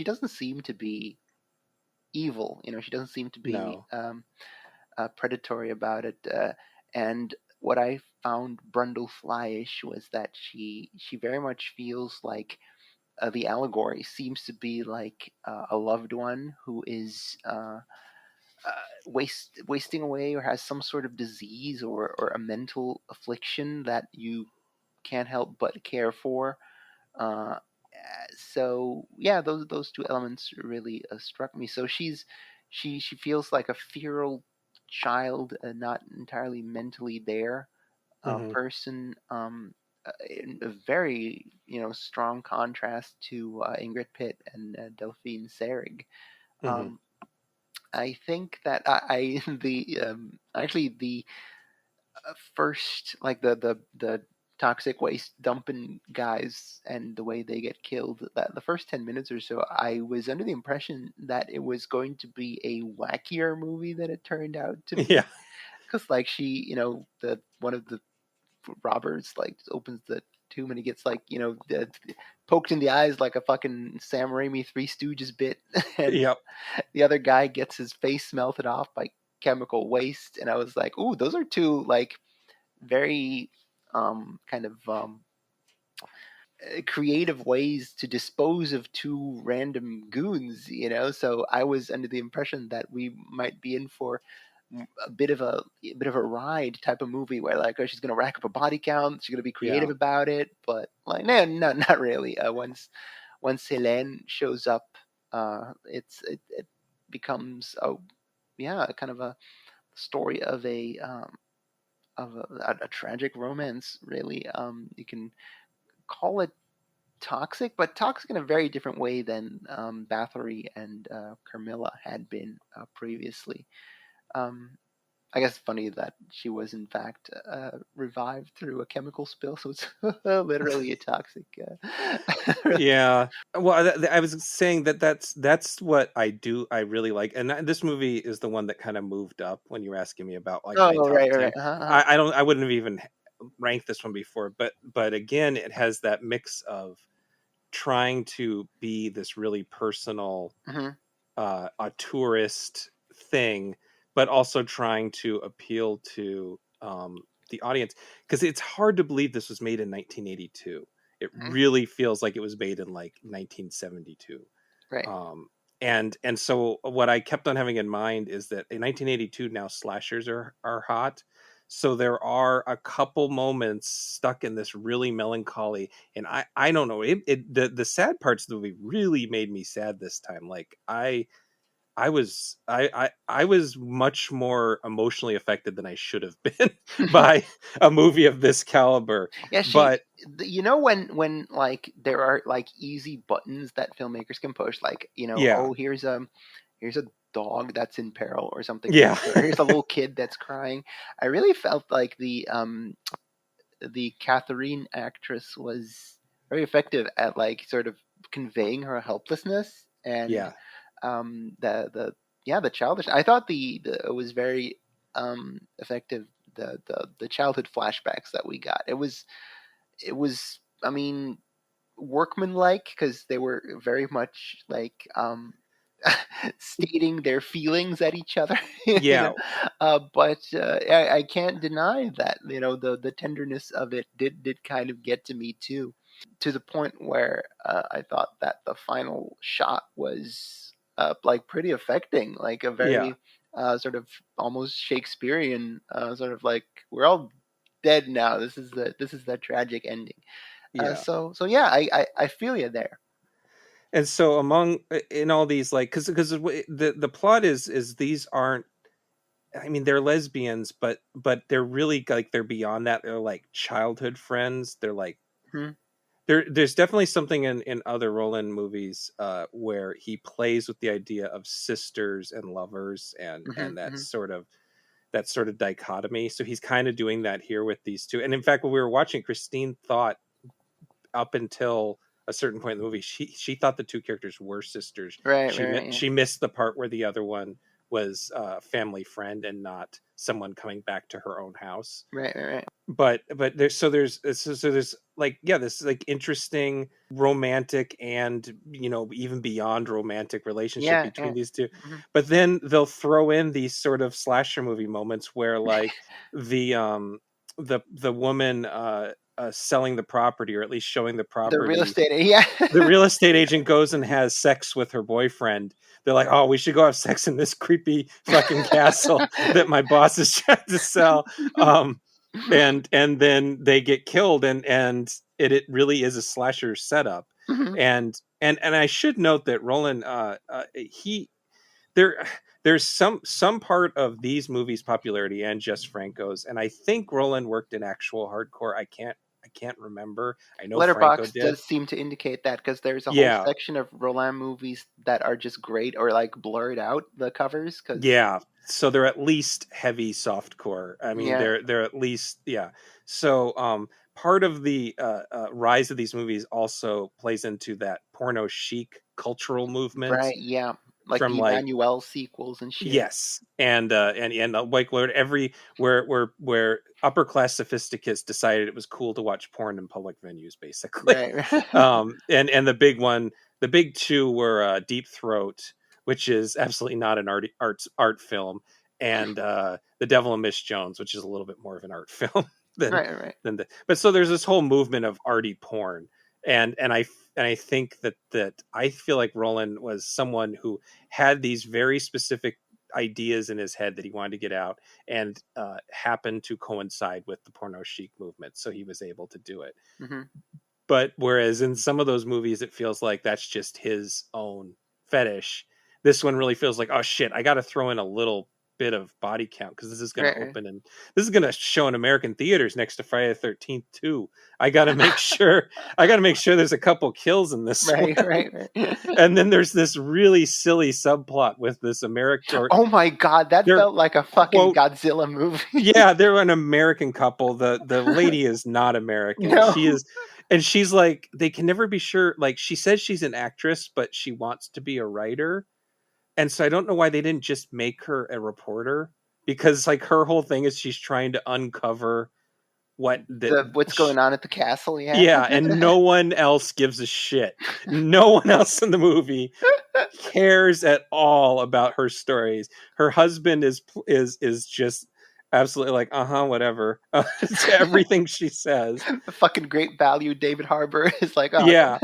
doesn't seem to be evil. She doesn't seem to be No. predatory about it. And what I found Brundlefly-ish was that she very much feels like the allegory seems to be like a loved one who is wasting away or has some sort of disease or a mental affliction that you can't help but care for. Uh, so yeah, those two elements really struck me. So she feels like a feral child, not entirely mentally there Hmm. person. In a very strong contrast to Ingrid Pitt and Delphine Seyrig. Hmm. Um, I think that I the actually the first like the toxic waste dumping guys and the way they get killed, that the first 10 minutes or so I was under the impression that it was going to be a wackier movie than it turned out to Yeah. be, because like she the one of the robbers like opens the tomb and he gets like poked in the eyes like a fucking Sam Raimi Three Stooges bit, and Yep. the other guy gets his face melted off by chemical waste, and I was like, ooh, those are two like very kind of creative ways to dispose of two random goons, So I was under the impression that we might be in for a bit of a ride type of movie where like, oh, she's gonna rack up a body count, she's gonna be creative Yeah. about it, but like, no, no, not really. Once Helene shows up, it becomes yeah, kind of a story of a tragic romance, really. You can call it toxic, but toxic in a very different way than Bathory and Carmilla had been previously. Um, I guess it's funny that she was in fact revived through a chemical spill, so it's literally a toxic. Yeah. Well, I was saying that that's what I really like, and this movie is the one that kind of moved up when you were asking me about like my Oh, top right, right. 10. Uh-huh, uh-huh. I wouldn't have even ranked this one before, but again, it has that mix of trying to be this really personal Mhm, a tourist thing, but also trying to appeal to the audience, because it's hard to believe this was made in 1982. It mhm. really feels like it was made in like 1972. Right. Um, and so what I kept on having in mind is that in 1982 now slashers are hot. So there are a couple moments stuck in this really melancholy, and I don't know, the sad parts of the movie really made me sad this time. Like I was much more emotionally affected than I should have been by a movie of this caliber. Yeah, But you know, when like there are like easy buttons that filmmakers can push, like, you know, yeah, oh, here's a dog that's in peril or something, yeah, or here's a little kid that's crying. I really felt like the Catherine actress was very effective at like sort of conveying her helplessness, and yeah, the yeah, the childish. I thought the it was very effective. The childhood flashbacks that we got. It was, I mean, workmanlike, because they were very much like stating their feelings at each other, you know. yeah, But I can't deny that, you know, the tenderness of it did kind of get to me too, to the point where I thought that the final shot was like pretty affecting, like a yeah, very sort of almost Shakespearean sort of like, we're all dead now. This is the tragic ending. yeah. So yeah, I feel you there. And so among in all these, like, because the plot is these aren't, I mean, they're lesbians, but they're really like, they're beyond that. They're like childhood friends. They're like, Hmm. there's definitely something in other Roland movies where he plays with the idea of sisters and lovers, Hmm. and Hmm. that sort of dichotomy. So he's kind of doing that here with these two. And in fact, when we were watching, Christine thought up until a certain point in the movie, she thought the two characters were sisters. Right, right, yeah. She missed the part where the other one was a family friend and not someone coming back to her own house. Right, right, right. But there's like, yeah, this like interesting romantic and, you know, even beyond romantic relationship Yeah, between yeah. these two. Hmm. But then they'll throw in these sort of slasher movie moments where, like, the the woman selling the property, or at least showing the The real property, estate, yeah. the real estate agent goes and has sex with her boyfriend. They're like, oh, we should go have sex in this creepy fucking castle that my boss is trying to sell. um and then they get killed, and it really is a slasher setup. Hmm. And I should note that Roland, he there there's some part of these movies popularity and Jess Franco's, and I think Roland worked in actual hardcore. I can't remember. I know Franco Letterbox did. does seem to indicate that, because there's a whole Yeah, section of Roland movies that are just great, or like blurred out the covers, because yeah, so they're at least heavy softcore. I mean, yeah, they're at least, yeah. So part of the rise of these movies also plays into that porno chic cultural movement right, yeah, like from, the like, Emmanuel sequels and shit. yes, and like, where where upper class sophisticates decided it was cool to watch porn in public venues, basically. Right, right. And the big one, the big two were Deep Throat, which is absolutely not an art film, and The Devil and Miss Jones, which is a little bit more of an art film than Right, right. but so there's this whole movement of arty porn, and I think that I feel like Roland was someone who had these very specific ideas in his head that he wanted to get out, and happened to coincide with the porno chic movement, so he was able to do it. Hmm. But whereas in some of those movies it feels like that's just his own fetish, this one really feels like, oh shit, I got to throw in a little bit of body count, because this is going to Right, right. open, and this is going to show in American theaters next to Friday the 13th too. I got to make sure there's a couple kills in this one. Right, right, right. And then there's this really silly subplot with this American, or Oh my god, that they're felt like a fucking quote, Godzilla movie. yeah, they're an American couple. The lady is not American. No. She is, and she's like, they can never be sure. Like, she says she's an actress, but she wants to be a writer. And so I don't know why they didn't just make her a reporter, because like her whole thing is she's trying to uncover what the What's going on at the castle, yeah. yeah, and no one else gives a shit. No one else in the movie cares at all about her stories. Her husband is just absolutely like, whatever, to everything she says. The fucking great value David Harbour is like, oh Yeah,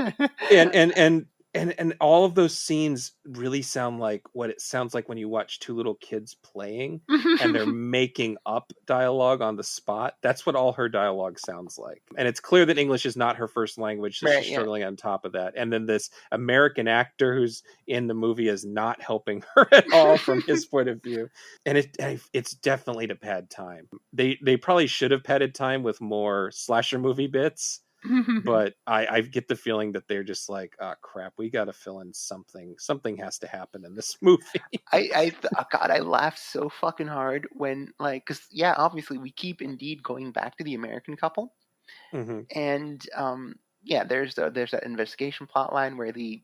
yeah. and and all of those scenes really sound like what it sounds like when you watch two little kids playing and they're making up dialogue on the spot. That's what all her dialogue sounds like. And it's clear that English is not her first language, so Right, she's yeah. struggling on top of that. And then this American actor who's in the movie is not helping her at all from his point of view. And it's definitely to pad time. They probably should have padded time with more slasher movie bits. But I get the feeling that they're just like, oh crap, we got to fill in something. Something has to happen in this movie. God, I laughed so fucking hard when, like, because yeah, obviously we keep indeed going back to the American couple, Mm-hmm. and yeah, there's that investigation plot line where the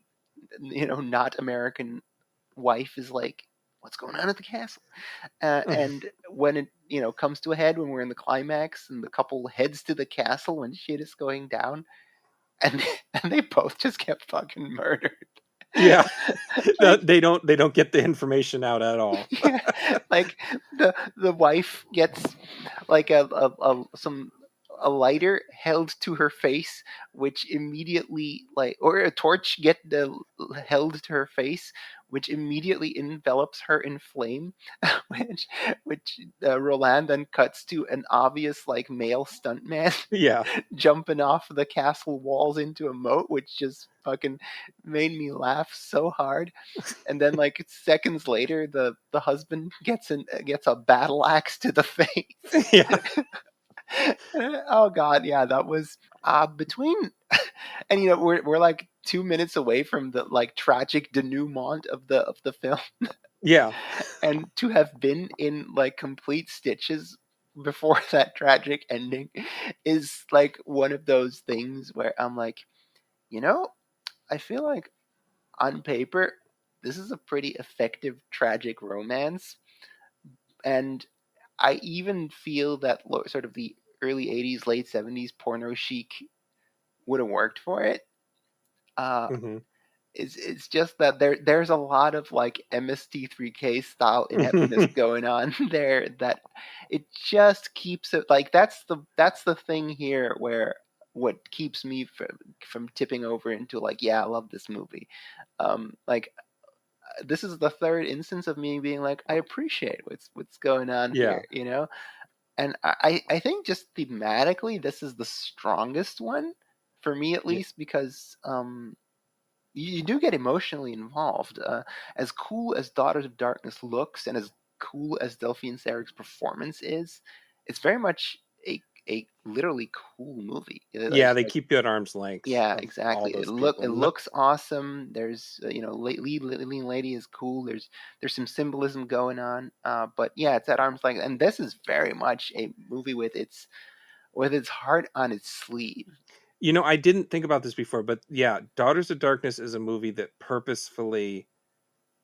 not American wife is like, what's going on at the castle? And when it comes to a head, when we're in the climax and the couple heads to the castle when shit is going down, and and they both just get fucking murdered. Yeah, Like, they don't get the information out at all. yeah, like the wife gets like a lighter held to her face, which immediately, like, or a torch held to her face, which immediately envelops her in flame, which Roland then cuts to an obvious like male stuntman Yeah, jumping off the castle walls into a moat, which just fucking made me laugh so hard. And then like seconds later, the husband gets a battle axe to the face. yeah, Oh god, yeah, that was between and we're like 2 minutes away from the like tragic denouement of the film, yeah, and to have been in like complete stitches before that tragic ending is like one of those things where I'm like, I feel like on paper this is a pretty effective tragic romance, and I even feel that sort of the early 80s, late 70s porno chic would have worked for it. Uh, mm-hmm. it's just that there's a lot of like MST3K style ineptness going on there that it just keeps it like that's the thing here where what keeps me from tipping over into like, yeah, I love this movie. Like this is the third instance of me being like, I appreciate what's going on Yeah, here. And I think just thematically this is the strongest one for me, at yeah, least, because you do get emotionally involved. As cool as Daughters of Darkness looks, and as cool as Delphine Seyreg's performance is, it's very much a literally cool movie. yeah. They keep you at arm's length Yeah, of all exactly. those It people. No, looks awesome. There's leading lady is cool. There's some symbolism going on. But yeah, it's at arm's length, and this is very much a movie with its heart on its sleeve. I didn't think about this before, but yeah, Daughters of Darkness is a movie that purposefully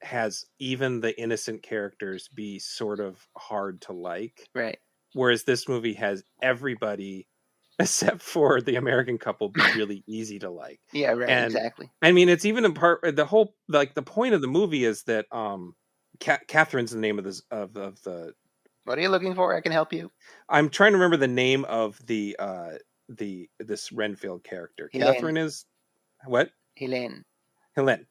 has even the innocent characters be sort of hard to like, Right. whereas this movie has everybody except for the American couple be really easy to like. Yeah. Right. And Exactly. I mean, it's even a part, the whole, like, the point of the movie is that Catherine's the name of this of the What are you looking for? I can help you. I'm trying to remember the name of this Renfield character. Helene. Catherine is what? Helene. Helene.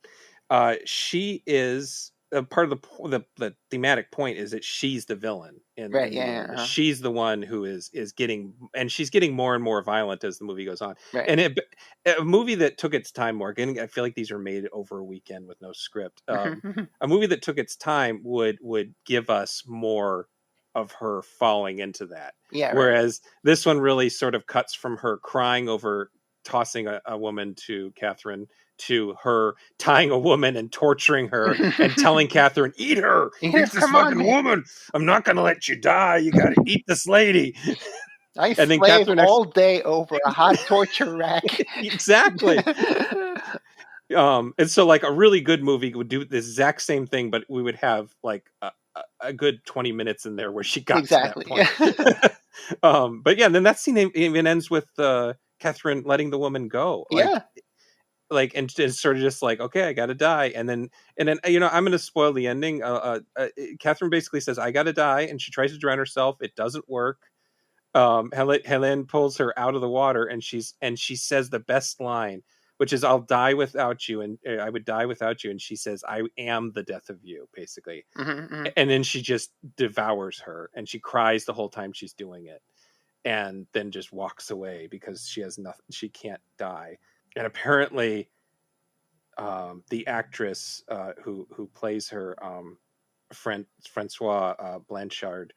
She is a part of the thematic point is that she's the villain Right. in the Yeah. end. Uh-huh. She's the one who is getting, and she's getting more and more violent as the movie goes on. Right. And a movie that took its time more. Again, I feel like these were made over a weekend with no script. A movie that took its time would give us more of her falling into that. Yeah. Right. Whereas this one really sort of cuts from her crying over tossing a woman to Catherine to her tying a woman and torturing her and telling Catherine, eat her, eat this Come fucking on, woman. I'm not going to let you die. You got to eat this lady. I And then slave Catherine all day over a hot torture rack. exactly. And so like a really good movie would do the exact same thing, but we would have like a good 20 minutes in there where she got to that Exactly. point. But yeah, then that scene even ends with Catherine letting the woman go. Yeah. Like and sort of just like, okay, I gotta die, and then I'm gonna spoil the ending. Catherine basically says, I gotta die, and she tries to drown herself. It doesn't work. Helen pulls her out of the water, and she says the best line, which is I'll die without you, and I would die without you, and she says I am the death of you, basically. And then she just devours her, and she cries the whole time she's doing it, and then just walks away because she has nothing, she can't die. And apparently the actress who plays her, Francois Blanchard,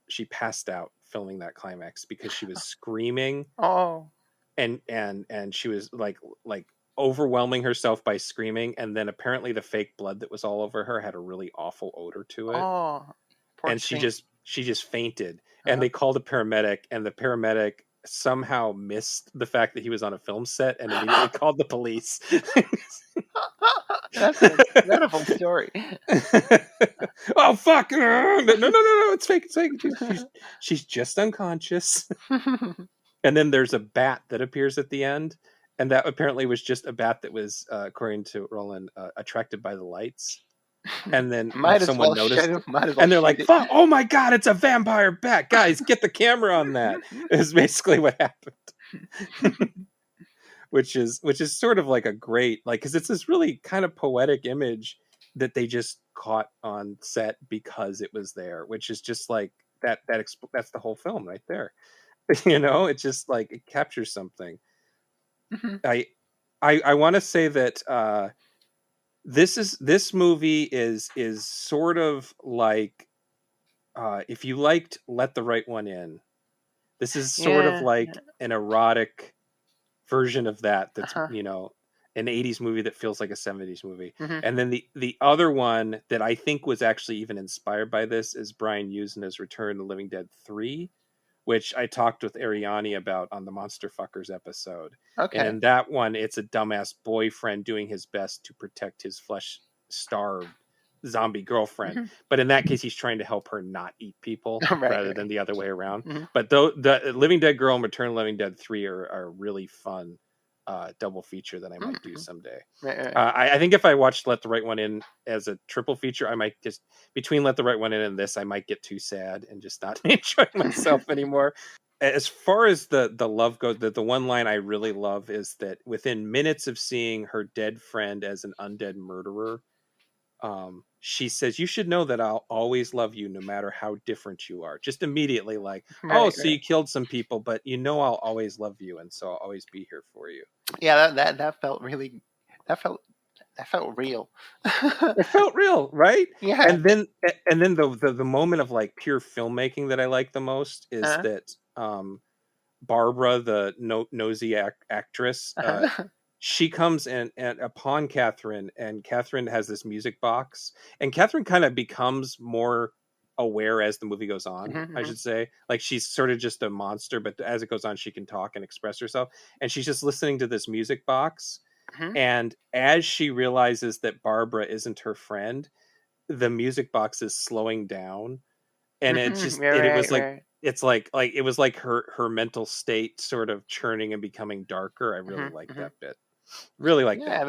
she passed out filming that climax because she was screaming. Oh. And she was like overwhelming herself by screaming, and then apparently the fake blood that was all over her had a really awful odor to it. Oh. Poor And thing. she just fainted. And they called a paramedic, and the paramedic somehow missed the fact that he was on a film set and immediately called the police. That's a incredible story. Oh fuck! No, it's fake. It's fake. She's just unconscious. And then there's a bat that appears at the end, and that apparently was just a bat that was, according to Roland, attracted by the lights. And then someone noticed, and they're like, "Fuck! Oh my god, it's a vampire bat! Guys, get the camera on that!" Is basically what happened. which is sort of like a great, like, because it's this really kind of poetic image that they just caught on set because it was there, which is just like that's the whole film right there. It's just like it captures something. I want to say that this movie is sort of like, if you liked Let the Right One In, this is sort of like an erotic version of that. That's an 80s movie that feels like a 70s movie. And then the other one that I think was actually even inspired by this is Brian Usna's Return to Living Dead 3, which I talked with Ariani about on the Monster Fuckers episode. Okay. And in that one, it's a dumbass boyfriend doing his best to protect his flesh-starved zombie girlfriend. But in that case, he's trying to help her not eat people rather than the other way around. But the Living Dead Girl and Return to Living Dead 3 are really fun double feature that I might do someday. I think if I watched Let the Right One In as a triple feature, I might just, between Let the Right One In and this, I might get too sad and just not enjoy myself anymore. As far as the love goes, the one line I really love is that within minutes of seeing her dead friend as an undead murderer, she says, "You should know that I'll always love you no matter how different you are." Just immediately, like, so you killed some people, but I'll always love you, and so I'll always be here for you. Yeah, that felt really, that felt real. It felt real, right? Yeah. And then the moment of like pure filmmaking that I like the most is that Barbara, the nosy actress, she comes and upon Catherine, and Catherine has this music box, and Catherine kind of becomes more aware as the movie goes on. I should say, like, she's sort of just a monster, but as it goes on, she can talk and express herself, and she's just listening to this music box. And as she realizes that Barbara isn't her friend, the music box is slowing down, and it's just it was like it's like it was like her mental state sort of churning and becoming darker. I really like that bit. Really like that.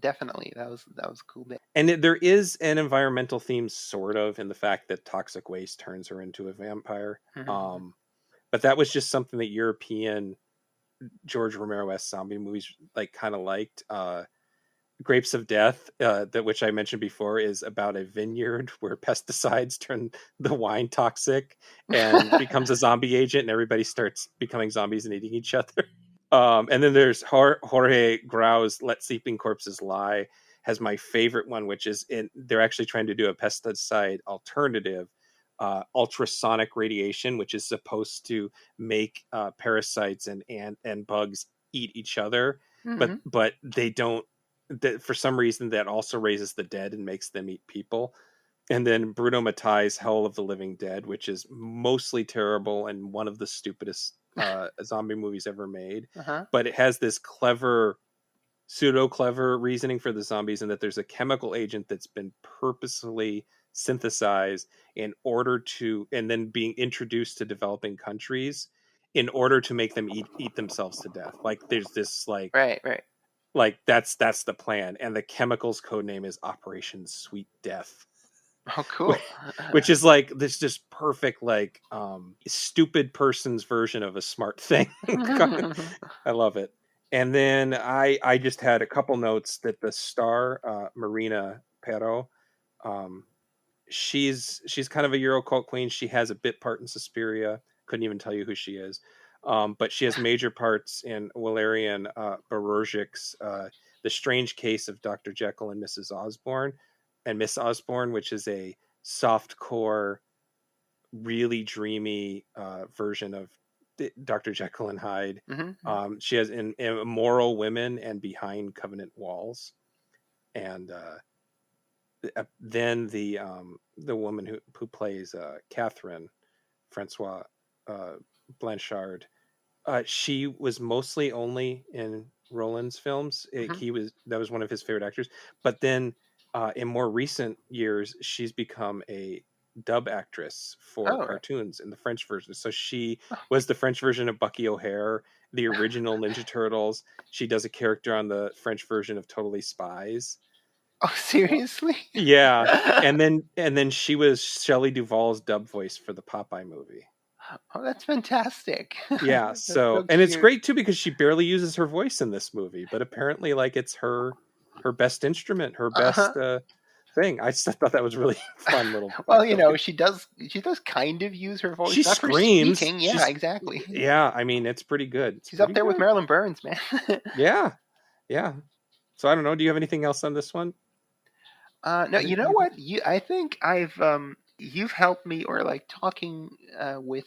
Definitely. That was a cool bit. And there is an environmental theme, sort of, in the fact that toxic waste turns her into a vampire. But that was just something that European George Romero-esque zombie movies like kind of liked. Grapes of Death, that which I mentioned before, is about a vineyard where pesticides turn the wine toxic and becomes a zombie agent, and everybody starts becoming zombies and eating each other. And then there's Jorge Grau's Let Sleeping Corpses Lie, has my favorite one, which is they're actually trying to do a pesticide alternative, ultrasonic radiation, which is supposed to make parasites and bugs eat each other, but they don't. That for some reason that also raises the dead and makes them eat people. And then Bruno Mattei's Hell of the Living Dead, which is mostly terrible and one of the stupidest zombie movies ever made. But it has this pseudo clever reasoning for the zombies, and that there's a chemical agent that's been purposely synthesized in order to, and then being introduced to developing countries in order to make them eat themselves to death. Like there's this like like that's the plan, and the chemical's code name is Operation Sweet Death. Oh, cool. Which is like this just perfect, like, stupid person's version of a smart thing. I love it. And then I just had a couple notes that the star, Marina Pero, um, she's kind of a Euro cult queen. She has a bit part in Suspiria. Couldn't even tell you who she is. But she has major parts in Walerian Barozic's The Strange Case of Dr. Jekyll and Mrs. Osborne, and Miss Osborne, which is a soft core, really dreamy version of Dr. Jekyll and Hyde. She has in Immoral Women and Behind Covenant Walls, and then the woman who plays Catherine, Francois Blanchard, she was mostly only in Roland's films. That was one of his favorite actors. But then in more recent years, she's become a dub actress for cartoons in the French version. So she was the French version of Bucky O'Hare, the original Ninja Turtles. She does a character on the French version of Totally Spies. Oh, seriously? Yeah. And then she was Shelley Duvall's dub voice for the Popeye movie. Oh, that's fantastic. Yeah, so and it's great too because she barely uses her voice in this movie, but apparently like it's her best instrument, her best thing. I just thought that was really fun little. Well, you know, she does kind of use her voice. She not screams. For speaking. Yeah, exactly. Yeah, I mean it's pretty good. She's up there with Marilyn Burns, man. Yeah. So I don't know. Do you have anything else on this one? No, you know what? I think I've you've helped me, or like talking with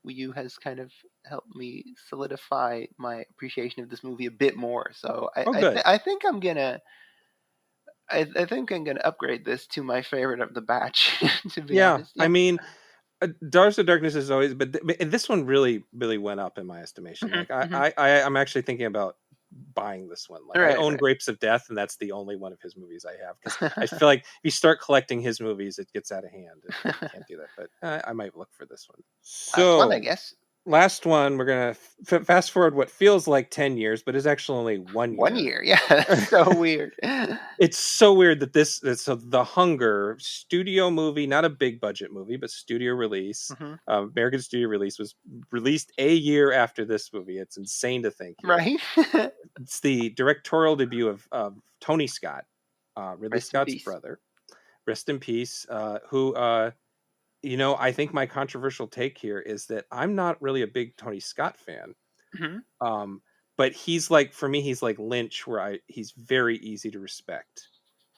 you has kind of helped me solidify my appreciation of this movie a bit more. So I think I'm gonna. I think I'm gonna upgrade this to my favorite of the batch. To be honest, I mean, Daughters of Darkness is always, but this one really went up in my estimation. Like I'm actually thinking about buying this one. Like I own Grapes of Death, and that's the only one of his movies I have because I feel like if you start collecting his movies, it gets out of hand. And you can't do that, but I might look for this one. So last one, I guess. Last one, we're gonna fast forward what feels like 10 years, but is actually only 1 year. 1 year, yeah. That's so weird. It's so weird that so The Hunger studio movie, not a big budget movie, but studio release, American studio release, was released a year after this movie. It's insane to think. Right? It's the directorial debut of Tony Scott, Ridley Scott's brother. Rest in peace. Who I think my controversial take here is that I'm not really a big Tony Scott fan. But he's like, for me, he's like Lynch, where he's very easy to respect.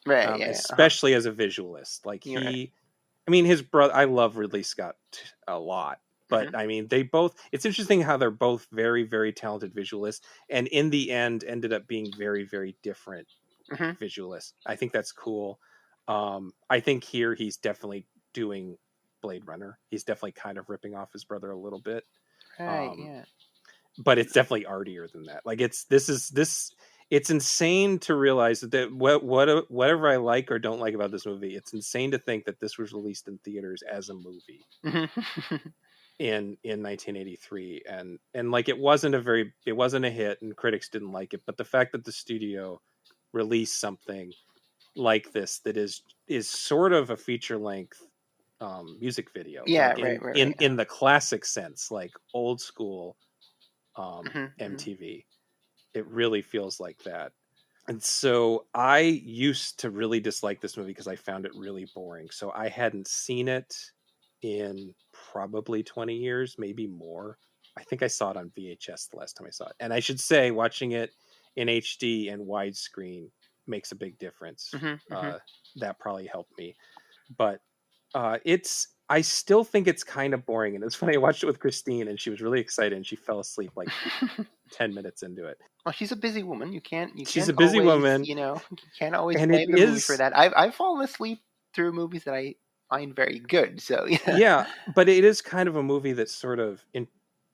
Right. Especially as a visualist. Like I mean, his brother, I love Ridley Scott a lot. But I mean, it's interesting how they're both very, very talented visualists. And in the end, ended up being very, very different visualists. I think that's cool. I think here he's definitely doing Blade Runner. He's definitely kind of ripping off his brother a little bit. Right, but it's definitely artier than that. Like it's insane to realize that whatever I like or don't like about this movie, it's insane to think that this was released in theaters as a movie in 1983, and like it wasn't a hit and critics didn't like it, but the fact that the studio released something like this that is sort of a feature length music video, in the classic sense, like old school MTV. It really feels like that. And so I used to really dislike this movie because I found it really boring. So I hadn't seen it in probably 20 years, maybe more. I think I saw it on VHS the last time I saw it. And I should say, watching it in HD and widescreen makes a big difference. That probably helped me. But I still think it's kind of boring. And it's funny, I watched it with Christine and she was really excited and she fell asleep like 10 minutes into it. Well, she's a busy woman. She's a busy woman. You can't always blame the movie for that. I've fallen asleep through movies that I find very good. So yeah, but it is kind of a movie that sort of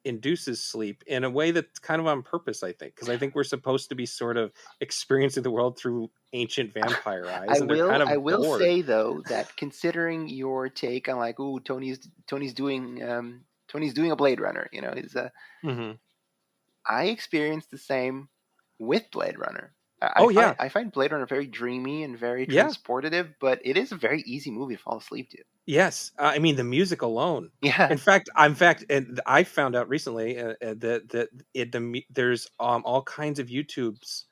induces sleep in a way that's kind of on purpose, I think, because I think we're supposed to be sort of experiencing the world through ancient vampire eyes. I will say though that considering your take on like, ooh, Tony's doing a Blade Runner, I experienced the same with Blade Runner. Oh yeah, I find Blade Runner very dreamy and very yeah, transportative, but it is a very easy movie to fall asleep to. yes. I mean, the music alone. Yeah. In fact, and I found out recently there's all kinds of YouTubes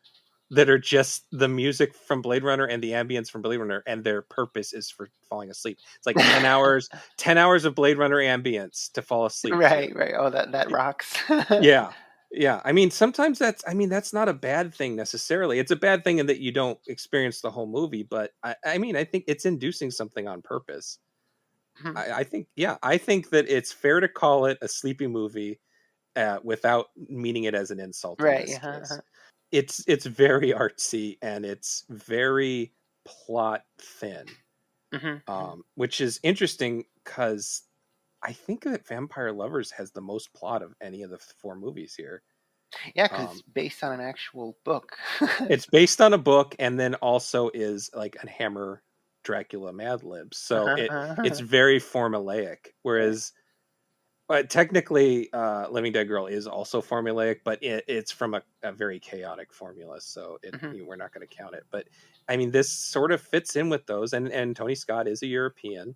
that are just the music from Blade Runner and the ambience from Blade Runner, and their purpose is for falling asleep. It's like 10 hours of Blade Runner ambience to fall asleep to. Right, right. Oh, that rocks. Yeah. Yeah. I mean, sometimes that's not a bad thing necessarily. It's a bad thing in that you don't experience the whole movie, but I mean, I think it's inducing something on purpose. I think, yeah, I think that it's fair to call it a sleepy movie without meaning it as an insult in Right. this case. It's very artsy and it's very plot thin, Mm-hmm. which is interesting because I think that Vampire Lovers has the most plot of any of the four movies here. Yeah, because Um, based on an actual book. it's based on a book and then also is like a Hammer Dracula Mad Libs, so it's very formulaic. Right. Whereas technically, Living Dead Girl is also formulaic, but it's from a very chaotic formula, so Hmm. we're not going to count it. But I mean, this sort of fits in with those, and Tony Scott is a European,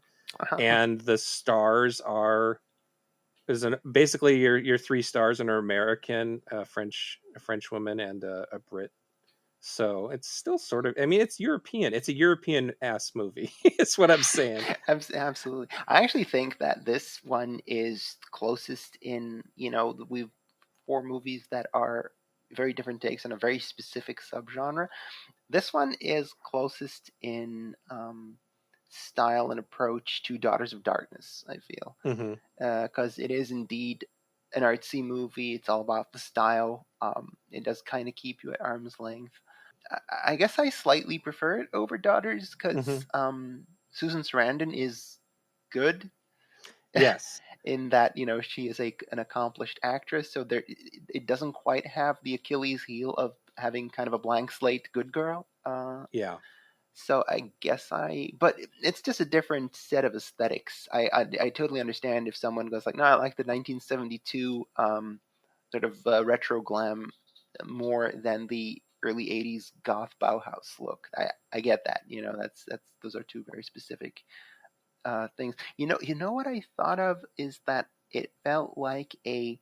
and the stars are basically your three stars are American, a French woman, and a Brit. So it's still sort of. I mean, it's European. It's a European ass movie. It's what I'm saying. Absolutely. I actually think that this one is closest in, we've four movies that are very different takes on a very specific subgenre. This one is closest in style and approach to Daughters of Darkness, I feel. Hmm. Because it is indeed an artsy movie. It's all about the style. It does kind of keep you at arm's length. I guess I slightly prefer it over Daughters Hmm. because Susan Sarandon is good Yes. in that she is an accomplished actress. So it doesn't quite have the Achilles heel of having kind of a blank slate good girl. Yeah. So I guess but it's just a different set of aesthetics. I totally understand if someone goes like, no, I like the 1972 sort of retro glam more than the early 80s goth Bauhaus look. I get that. That's those are two very specific things. You know what I thought of is that it felt like an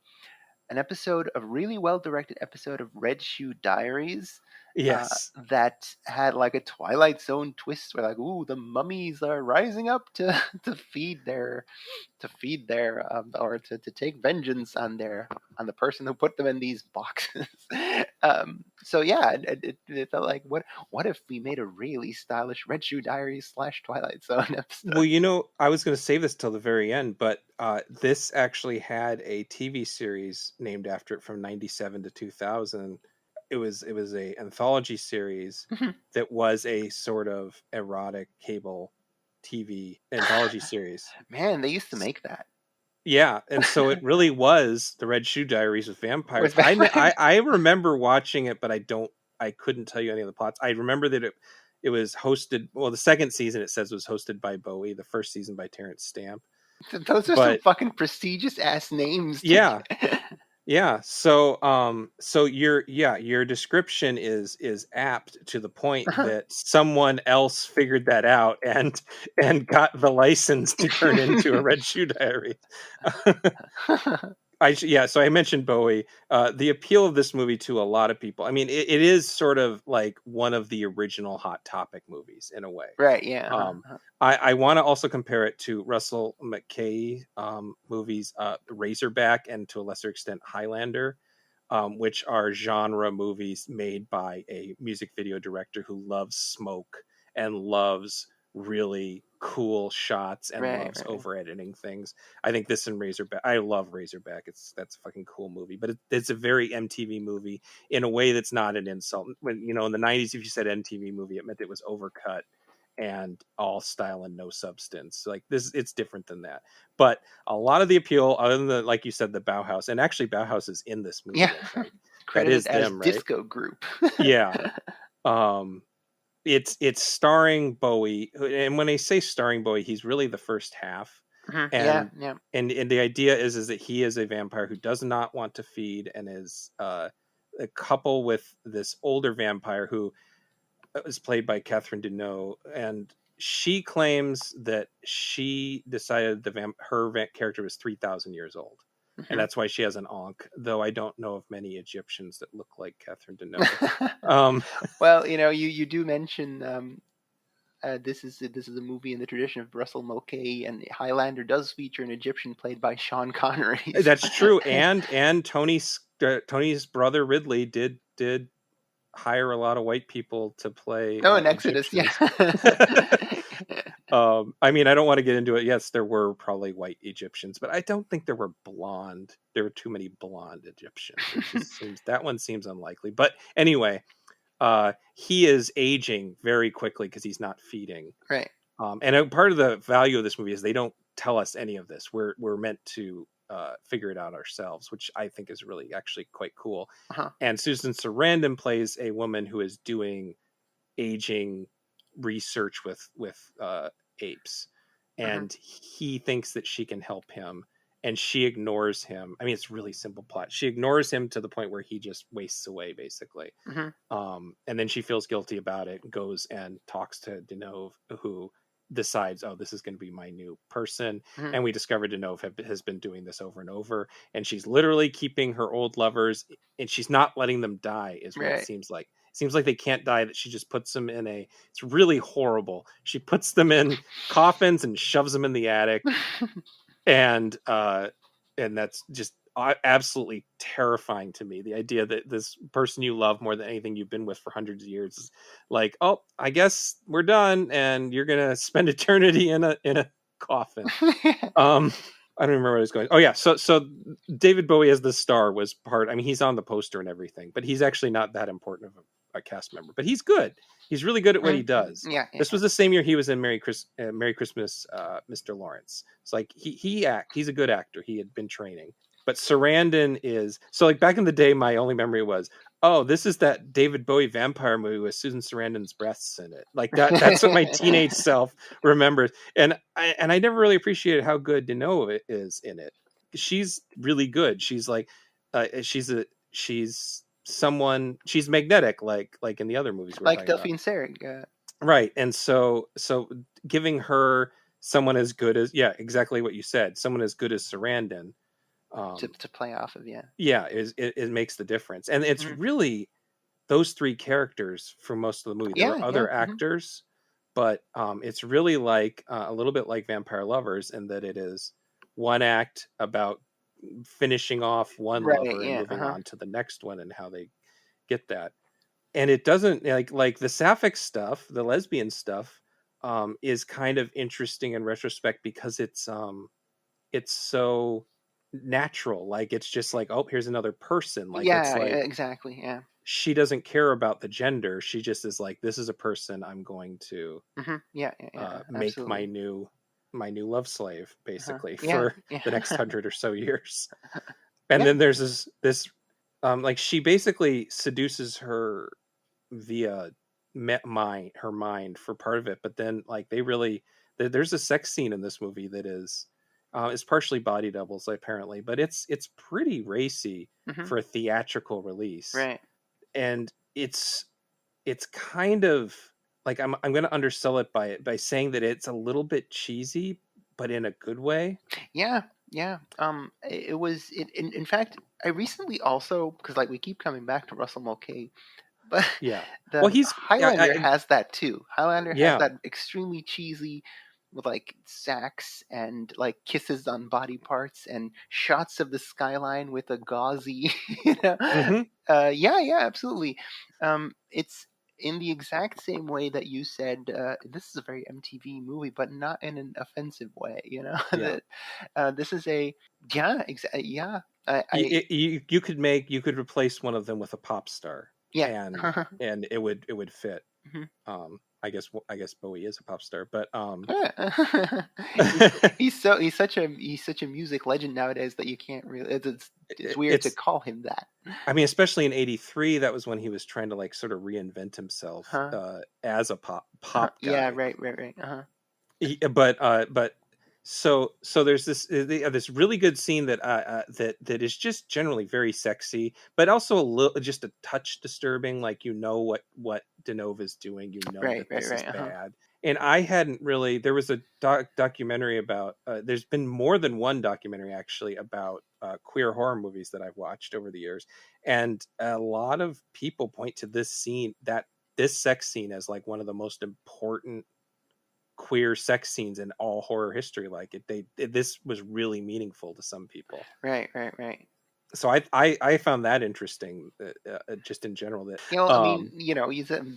episode, a really well directed episode of Red Shoe Diaries, Yes. that had like a Twilight Zone twist where like, ooh, the mummies are rising up to to feed their or to take vengeance on the person who put them in these boxes. So yeah, it felt like what if we made a really stylish Red Shoe Diaries / Twilight Zone Well, episode? I was going to save this till the very end, but this actually had a TV series named after it from '97 to 2000. It was a anthology series that was a sort of erotic cable TV anthology series. Man, they used to make that Yeah, and so it really was the Red Shoe Diaries with vampires. with vampires. I remember watching it, but I couldn't tell you any of the plots. I remember that it was hosted. Well, the second season it says was hosted by Bowie. The first season by Terrence Stamp. Those are some But fucking prestigious ass names to yeah, get. yeah. So your description is apt to the point that someone else figured that out and got the license to turn into a Red Shoe Diary. So I mentioned Bowie. The appeal of this movie to a lot of people. I mean, it is sort of like one of the original Hot Topic movies in a way. Right, yeah. Um, I want to also compare it to Russell McKay movies, Razorback, and to a lesser extent Highlander, which are genre movies made by a music video director who loves smoke and loves really cool shots and Right, loves right. over editing things. I think this and Razorback. I love Razorback. That's a fucking cool movie, but it's a very MTV movie in a way that's not an insult. When in the '90s, if you said MTV movie, it meant it was overcut and all style and no substance. Like this, it's different than that. But a lot of the appeal, other than like you said, the Bauhaus, and actually Bauhaus is in this Yeah. movie. I think that Credited is as them, right? disco group. Yeah. Um, it's starring Bowie, and when I say starring Bowie, he's really the first half, Yeah, and yeah. and the idea is that he is a vampire who does not want to feed and is a couple with this older vampire who is played by Catherine Deneuve, and she claims that she decided her character was 3,000 years old, and that's why she has an ankh. Though I don't know of many Egyptians that look like Catherine Deneuve. Well, you do mention this is a movie in the tradition of Russell Mulcahy, and Highlander does feature an Egyptian played by Sean Connery. So. That's true, and Tony's brother Ridley did hire a lot of white people to play in Exodus, Egyptians. I mean, I don't want to get into it. Yes, there were probably white Egyptians, but I don't think there were blonde. There were too many blonde Egyptians. It just that one seems unlikely. But anyway, he is aging very quickly because he's not feeding. Right. And part of the value of this movie is they don't tell us any of this. We're meant to figure it out ourselves, which I think is really actually quite cool. And Susan Sarandon plays a woman who is doing aging research with apes, and he thinks that she can help him, and she ignores him. I mean, it's really simple plot. She ignores him to the point where he just wastes away, basically. And then she feels guilty about it and goes and talks to Deneuve, who decides, oh, this is going to be my new person. And we discover Deneuve has been doing this over and over, and she's literally keeping her old lovers, and she's not letting them die, is what it seems like. It seems like they can't die, that she just puts them in it's really horrible. She puts them in coffins and shoves them in the attic. And that's just absolutely terrifying to me. The idea that this person you love more than anything you've been with for hundreds of years is like, oh, I guess we're done, and you're gonna spend eternity in a coffin. I don't remember where I was going. Oh yeah, so David Bowie as the star was part. I mean, he's on the poster and everything, but he's actually not that important of a cast member. But he's good. He's really good at what he does. This was the same year he was in Merry Christmas, Mr. Lawrence. It's like he's a good actor. He had been training. But Sarandon is so, like, back in the day, my only memory was, oh, this is that David Bowie vampire movie with Susan Sarandon's breasts in it. Like that's what my teenage self remembers. And I never really appreciated how good Deneuve is in it. She's really good. She's like, she's magnetic, like in the other movies, like Delphine Seyrig. Right. And so giving her someone as good as, exactly what you said, someone as good as Sarandon, to play off of, it makes the difference. And it's really those three characters for most of the movie. There are other actors, but it's really like a little bit like Vampire Lovers, in that it is one act about finishing off one lover and moving on to the next one, and how they get that. And it doesn't like the Sapphic stuff, the lesbian stuff, is kind of interesting in retrospect, because it's so natural. Like, it's just like, oh, here's another person. Like, it's like, exactly. She doesn't care about the gender. She just is like, this is a person I'm going to make my new love slave, basically, for the next 100 or so years. And then there's this like, she basically seduces her via her mind for part of it, but then, like, there's a sex scene in this movie that is it's partially body doubles, apparently, but it's pretty racy for a theatrical release, right? And it's kind of like, I'm going to undersell it by saying that it's a little bit cheesy, but in a good way. It was. In fact, I recently also, because, like, we keep coming back to Russell Mulcahy, but Highlander has that too. Highlander has that extremely cheesy, with, like, sax and, like, kisses on body parts and shots of the skyline with a gauzy, absolutely. It's in the exact same way that you said, this is a very MTV movie, but not in an offensive way, this is you could replace one of them with a pop star, and it would fit. I guess Bowie is a pop star, but he's such a music legend nowadays that you can't really. It's weird to call him that. I mean, especially in '83, that was when he was trying to, like, sort of reinvent himself as a pop guy. Yeah, right. But So there's this really good scene that is just generally very sexy, but also a little just a touch disturbing. Like, what Denova's doing, Right, that right, this is right. Uh-huh. bad. And I hadn't really. There was a documentary about. There's been more than one documentary actually about queer horror movies that I've watched over the years, and a lot of people point to this sex scene as like one of the most important queer sex scenes in all horror history. Like this was really meaningful to some people. Right, right, right. So I found that interesting, just in general. That I mean,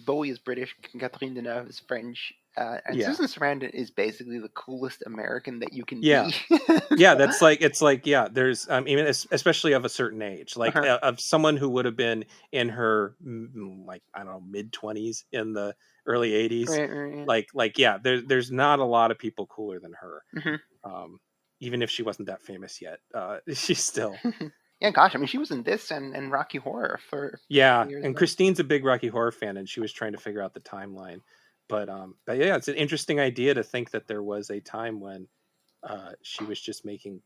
Bowie is British, Catherine Deneuve is French, and yeah, Susan Sarandon is basically the coolest American that you can yeah, be. yeah. So, That's like it's like yeah. There's even especially of a certain age, like uh-huh. of someone who would have been in her like I don't know mid-20s in the early '80s. Right, right, yeah. Like yeah, there's not a lot of people cooler than her. Hmm. Um, Even if she wasn't that famous yet, she's still. Yeah, gosh, I mean, she was in this and Rocky Horror for Yeah, years and back. Christine's a big Rocky Horror fan, and she was trying to figure out the timeline. But yeah, it's an interesting idea to think that there was a time when she was just making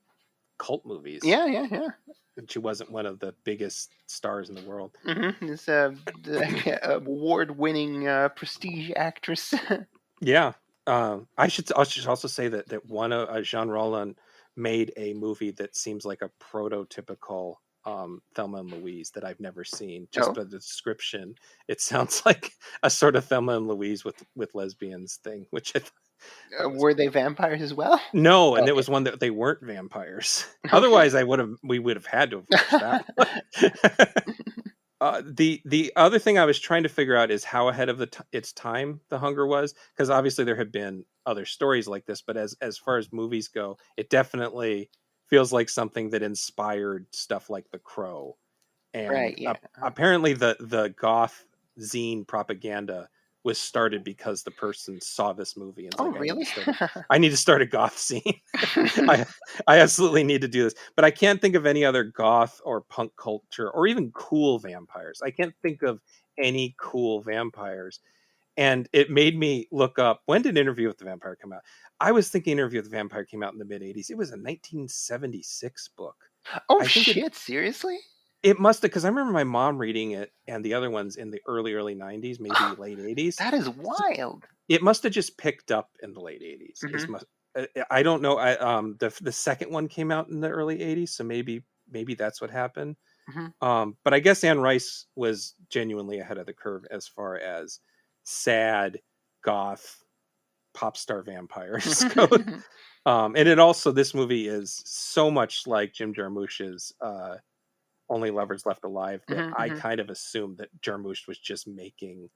cult movies, Yeah, yeah, yeah. and she wasn't one of the biggest stars in the world. This award-winning prestige actress. Yeah, I should also say that one Jean Rollin made a movie that seems like a prototypical Thelma and Louise that I've never seen. Just Oh, by the description, it sounds like a sort of Thelma and Louise with lesbians thing, which I thought was were they vampires as well? no, and it Okay. was one that they weren't vampires. Okay. Otherwise, we would have had to have watched that one. The other thing I was trying to figure out is how ahead of its time The Hunger was, because obviously there had been other stories like this, but as far as movies go, it definitely feels like something that inspired stuff like The Crow, and Right, yeah. apparently the goth zine propaganda was started because the person saw this movie and it's Oh, like really? I need to start a goth scene. I I absolutely need to do this. But I can't think of any other goth or punk culture or even cool vampires. I can't think of any cool vampires. And it made me look up, when did Interview with the Vampire come out? I was thinking Interview with the Vampire came out in the mid 80s. It was a 1976 book. Oh, I think shit, seriously? it must have, because I remember my mom reading it and the other ones in the early 90s, maybe late 80s. That is wild. It must have just picked up in the late 80s. Hmm. I don't know. The second one came out in the early 80s, so maybe that's what happened. Hmm. But I guess Anne Rice was genuinely ahead of the curve as far as sad goth pop star vampires go. And this movie is so much like Jim Jarmusch's Only Lovers Left Alive that I Hmm. kind of assumed that Jarmusch was just making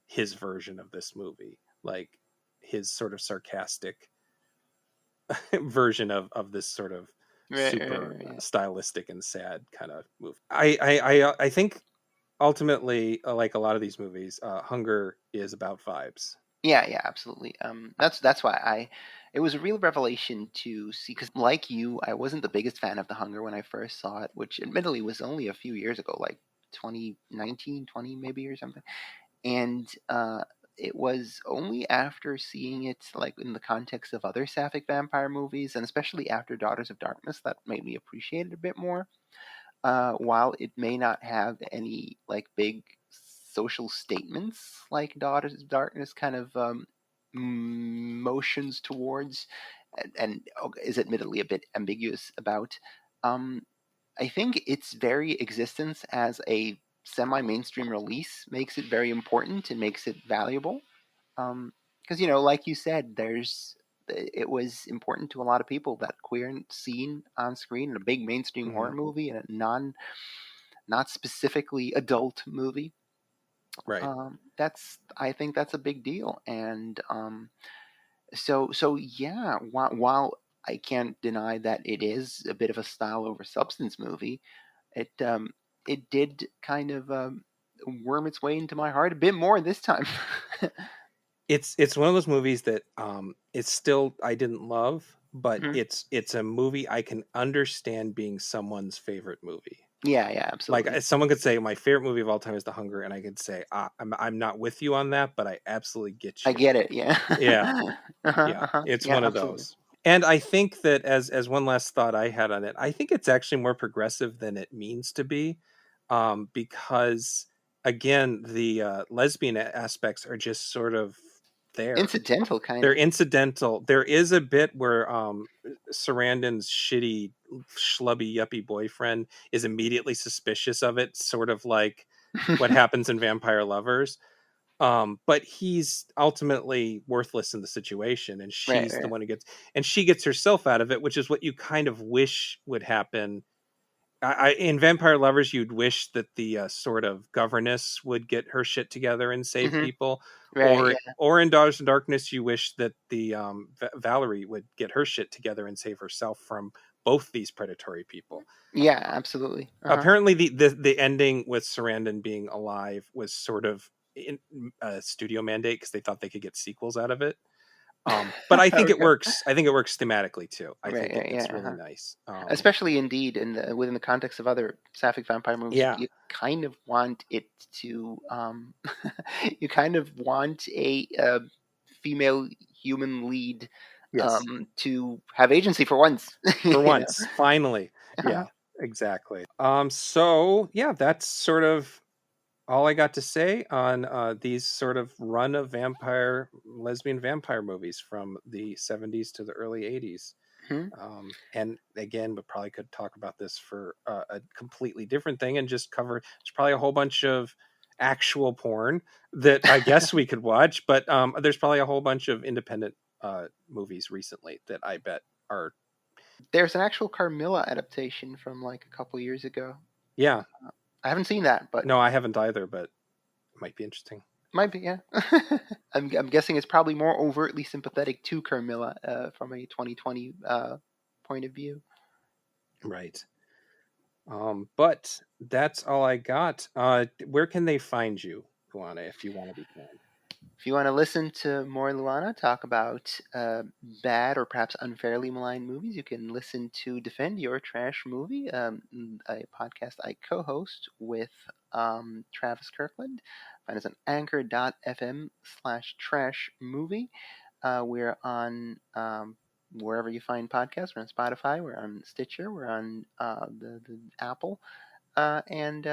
his version of this movie, like his sort of sarcastic version of this sort of Right, right, super right, yeah. stylistic and sad kind of movie. I think ultimately, like a lot of these movies, Hunger is about vibes. Yeah, yeah, absolutely. That's why it was a real revelation to see, because like you, I wasn't the biggest fan of The Hunger when I first saw it, which admittedly was only a few years ago, like 2019, 20 maybe or something. And it was only after seeing it like in the context of other Sapphic vampire movies, and especially after Daughters of Darkness, that made me appreciate it a bit more. While it may not have any like big social statements like Daughters of Darkness kind of motions towards, and is admittedly a bit ambiguous about, um, I think its very existence as a semi-mainstream release makes it very important and makes it valuable. Because like you said, it was important to a lot of people that queer scene on screen in a big mainstream horror Hmm. movie and a not specifically adult movie. Right. I think that's a big deal, and so yeah. While I can't deny that it is a bit of a style over substance movie, it it did kind of worm its way into my heart a bit more this time. It's one of those movies that it's still I didn't love, but Mhm. it's a movie I can understand being someone's favorite movie. Yeah, yeah, Like absolutely. someone could say my favorite movie of all time is The Hunger, and I could say I'm not with you on that, but I absolutely get I you. get it. Yeah. Yeah, Uh-huh, yeah, uh-huh. it's Yeah, one of absolutely. those. And I think that as one last thought I had on it, I think it's actually more progressive than it means to be, because again, the lesbian aspects are just sort of there. Incidental, kind They're of. incidental. There is a bit where Sarandon's shitty, schlubby, yuppie boyfriend is immediately suspicious of it, sort of like what happens in Vampire Lovers. But he's ultimately worthless in the situation, and Right, she's the right. one who gets, and she gets herself out of it, which is what you kind of wish would happen. In Vampire Lovers, you'd wish that the sort of governess would get her shit together and save Hmm. people, Right, yeah. or in Daughters of Darkness, you wish that the Valerie would get her shit together and save herself from both these predatory people. Yeah, absolutely. Uh-huh. Apparently, the ending with Sarandon being alive was sort of a studio mandate because they thought they could get sequels out of it. But I think it Okay. works. I think it works thematically too. I Right, think right, yeah, it's really uh-huh. nice. Especially indeed within the context of other Sapphic vampire movies, Yeah. you kind of want it to you kind of want a female human lead Yes. to have agency for once. For You know. once, finally. Uh-huh. Yeah. Exactly. So yeah, that's sort of all I got to say on these sort of run of lesbian vampire movies from the 70s to the early 80s. Hmm. And again, we probably could talk about this for a completely different thing and just cover. There's probably a whole bunch of actual porn that I guess we could watch, but there's probably a whole bunch of independent movies recently that I bet are. There's an actual Carmilla adaptation from like a couple years ago. Yeah, I haven't seen that, but no, I haven't either, but it might be interesting. might be, yeah. I'm guessing it's probably more overtly sympathetic to Carmilla from a 2020 point of view. Right. But that's all I got. Where can they find you, Luana, if you want to be found? If you want to listen to more Luana talk about bad or perhaps unfairly maligned movies, you can listen to Defend Your Trash Movie, a podcast I co host with Travis Kirkland. Find us on anchor.fm/trash movie. We're on wherever you find podcasts. We're on Spotify, we're on Stitcher, we're on the Apple. And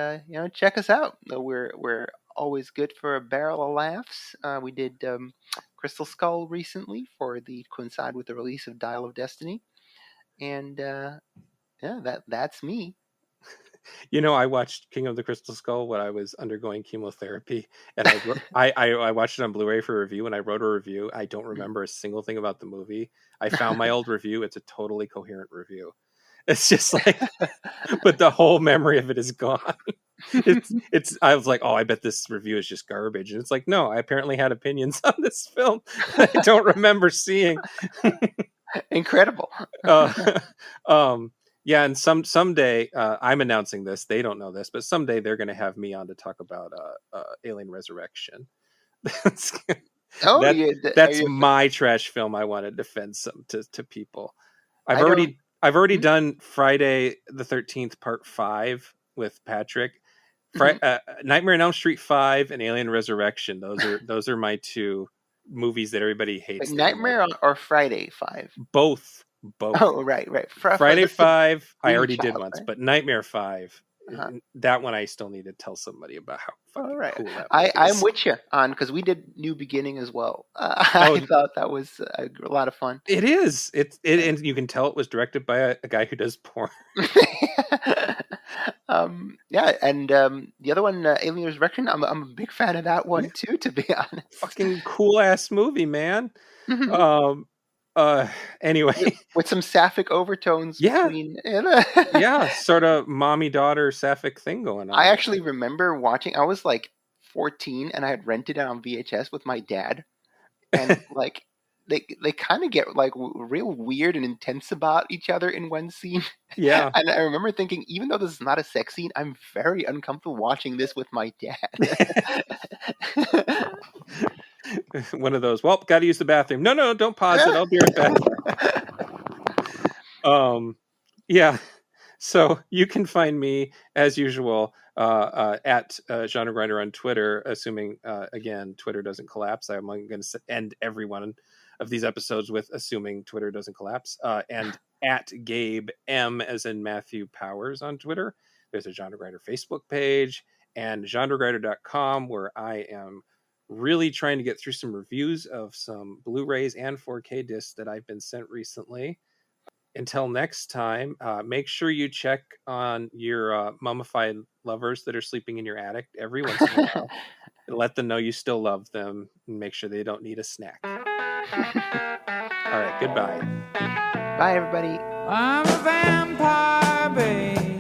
check us out. We're always good for a barrel of laughs. We did Crystal Skull recently for the coincide with the release of Dial of Destiny, and yeah, that's me. I watched King of the Crystal Skull when I was undergoing chemotherapy, and I watched it on Blu-ray for review, and I wrote a review. I don't remember a single thing about the movie. I found my old review. It's a totally coherent review. It's just like, but the whole memory of it is gone. It's. I was like, oh, I bet this review is just garbage, and it's like, no, I apparently had opinions on this film I don't remember seeing. Incredible. uh, yeah, and someday I'm announcing this. They don't know this, but someday they're going to have me on to talk about Alien Resurrection. that's Oh, that are that's you? my trash film. I want to defend some to people. I've I don't. already Hmm. done Friday the 13th Part 5 with Patrick. Hmm. Nightmare on Elm Street 5 and Alien Resurrection. Those are my two movies that everybody Wait, hates that you might Nightmare or Friday 5? both. Oh, right, right. Friday That's the 5 I Baby already did Child, once, right? but Nightmare 5, Uh-huh. that one I still need to tell somebody about how All fucking right, cool that movie I'm is. with you on because we did New Beginning as well. Oh, I thought that was a lot of fun. it is. And you can tell it was directed by a guy who does porn. Yeah, and the other one, Alien Resurrection, I'm a big fan of that Yeah, one too, to be honest. fucking cool ass movie, man. Mhm. Um uh anyway, With some sapphic overtones yeah. between. Yeah, sort of mommy daughter sapphic thing going I on there. actually remember watching. I was like 14, and I had rented it on VHS with my dad, and like they kind of get like real weird and intense about each other in one scene. Yeah. And I remember thinking, even though this is not a sex scene, I'm very uncomfortable watching this with my dad. One of those, well, gotta use the bathroom. No, don't pause it. I'll be right back. Um yeah. So you can find me as usual at Genre Grinder on Twitter, assuming again Twitter doesn't collapse. I'm going to end everyone of these episodes with assuming Twitter doesn't collapse, and at Gabe M as in Matthew Powers on Twitter. There's a Genre Grinder Facebook page and genregrinder.com, where I am really trying to get through some reviews of some Blu-rays and 4K discs that I've been sent recently. Until next time, make sure you check on your mummified lovers that are sleeping in your attic every once in a while. Let them know you still love them and make sure they don't need a snack. All right, goodbye. Bye, everybody. I'm a vampire, babe.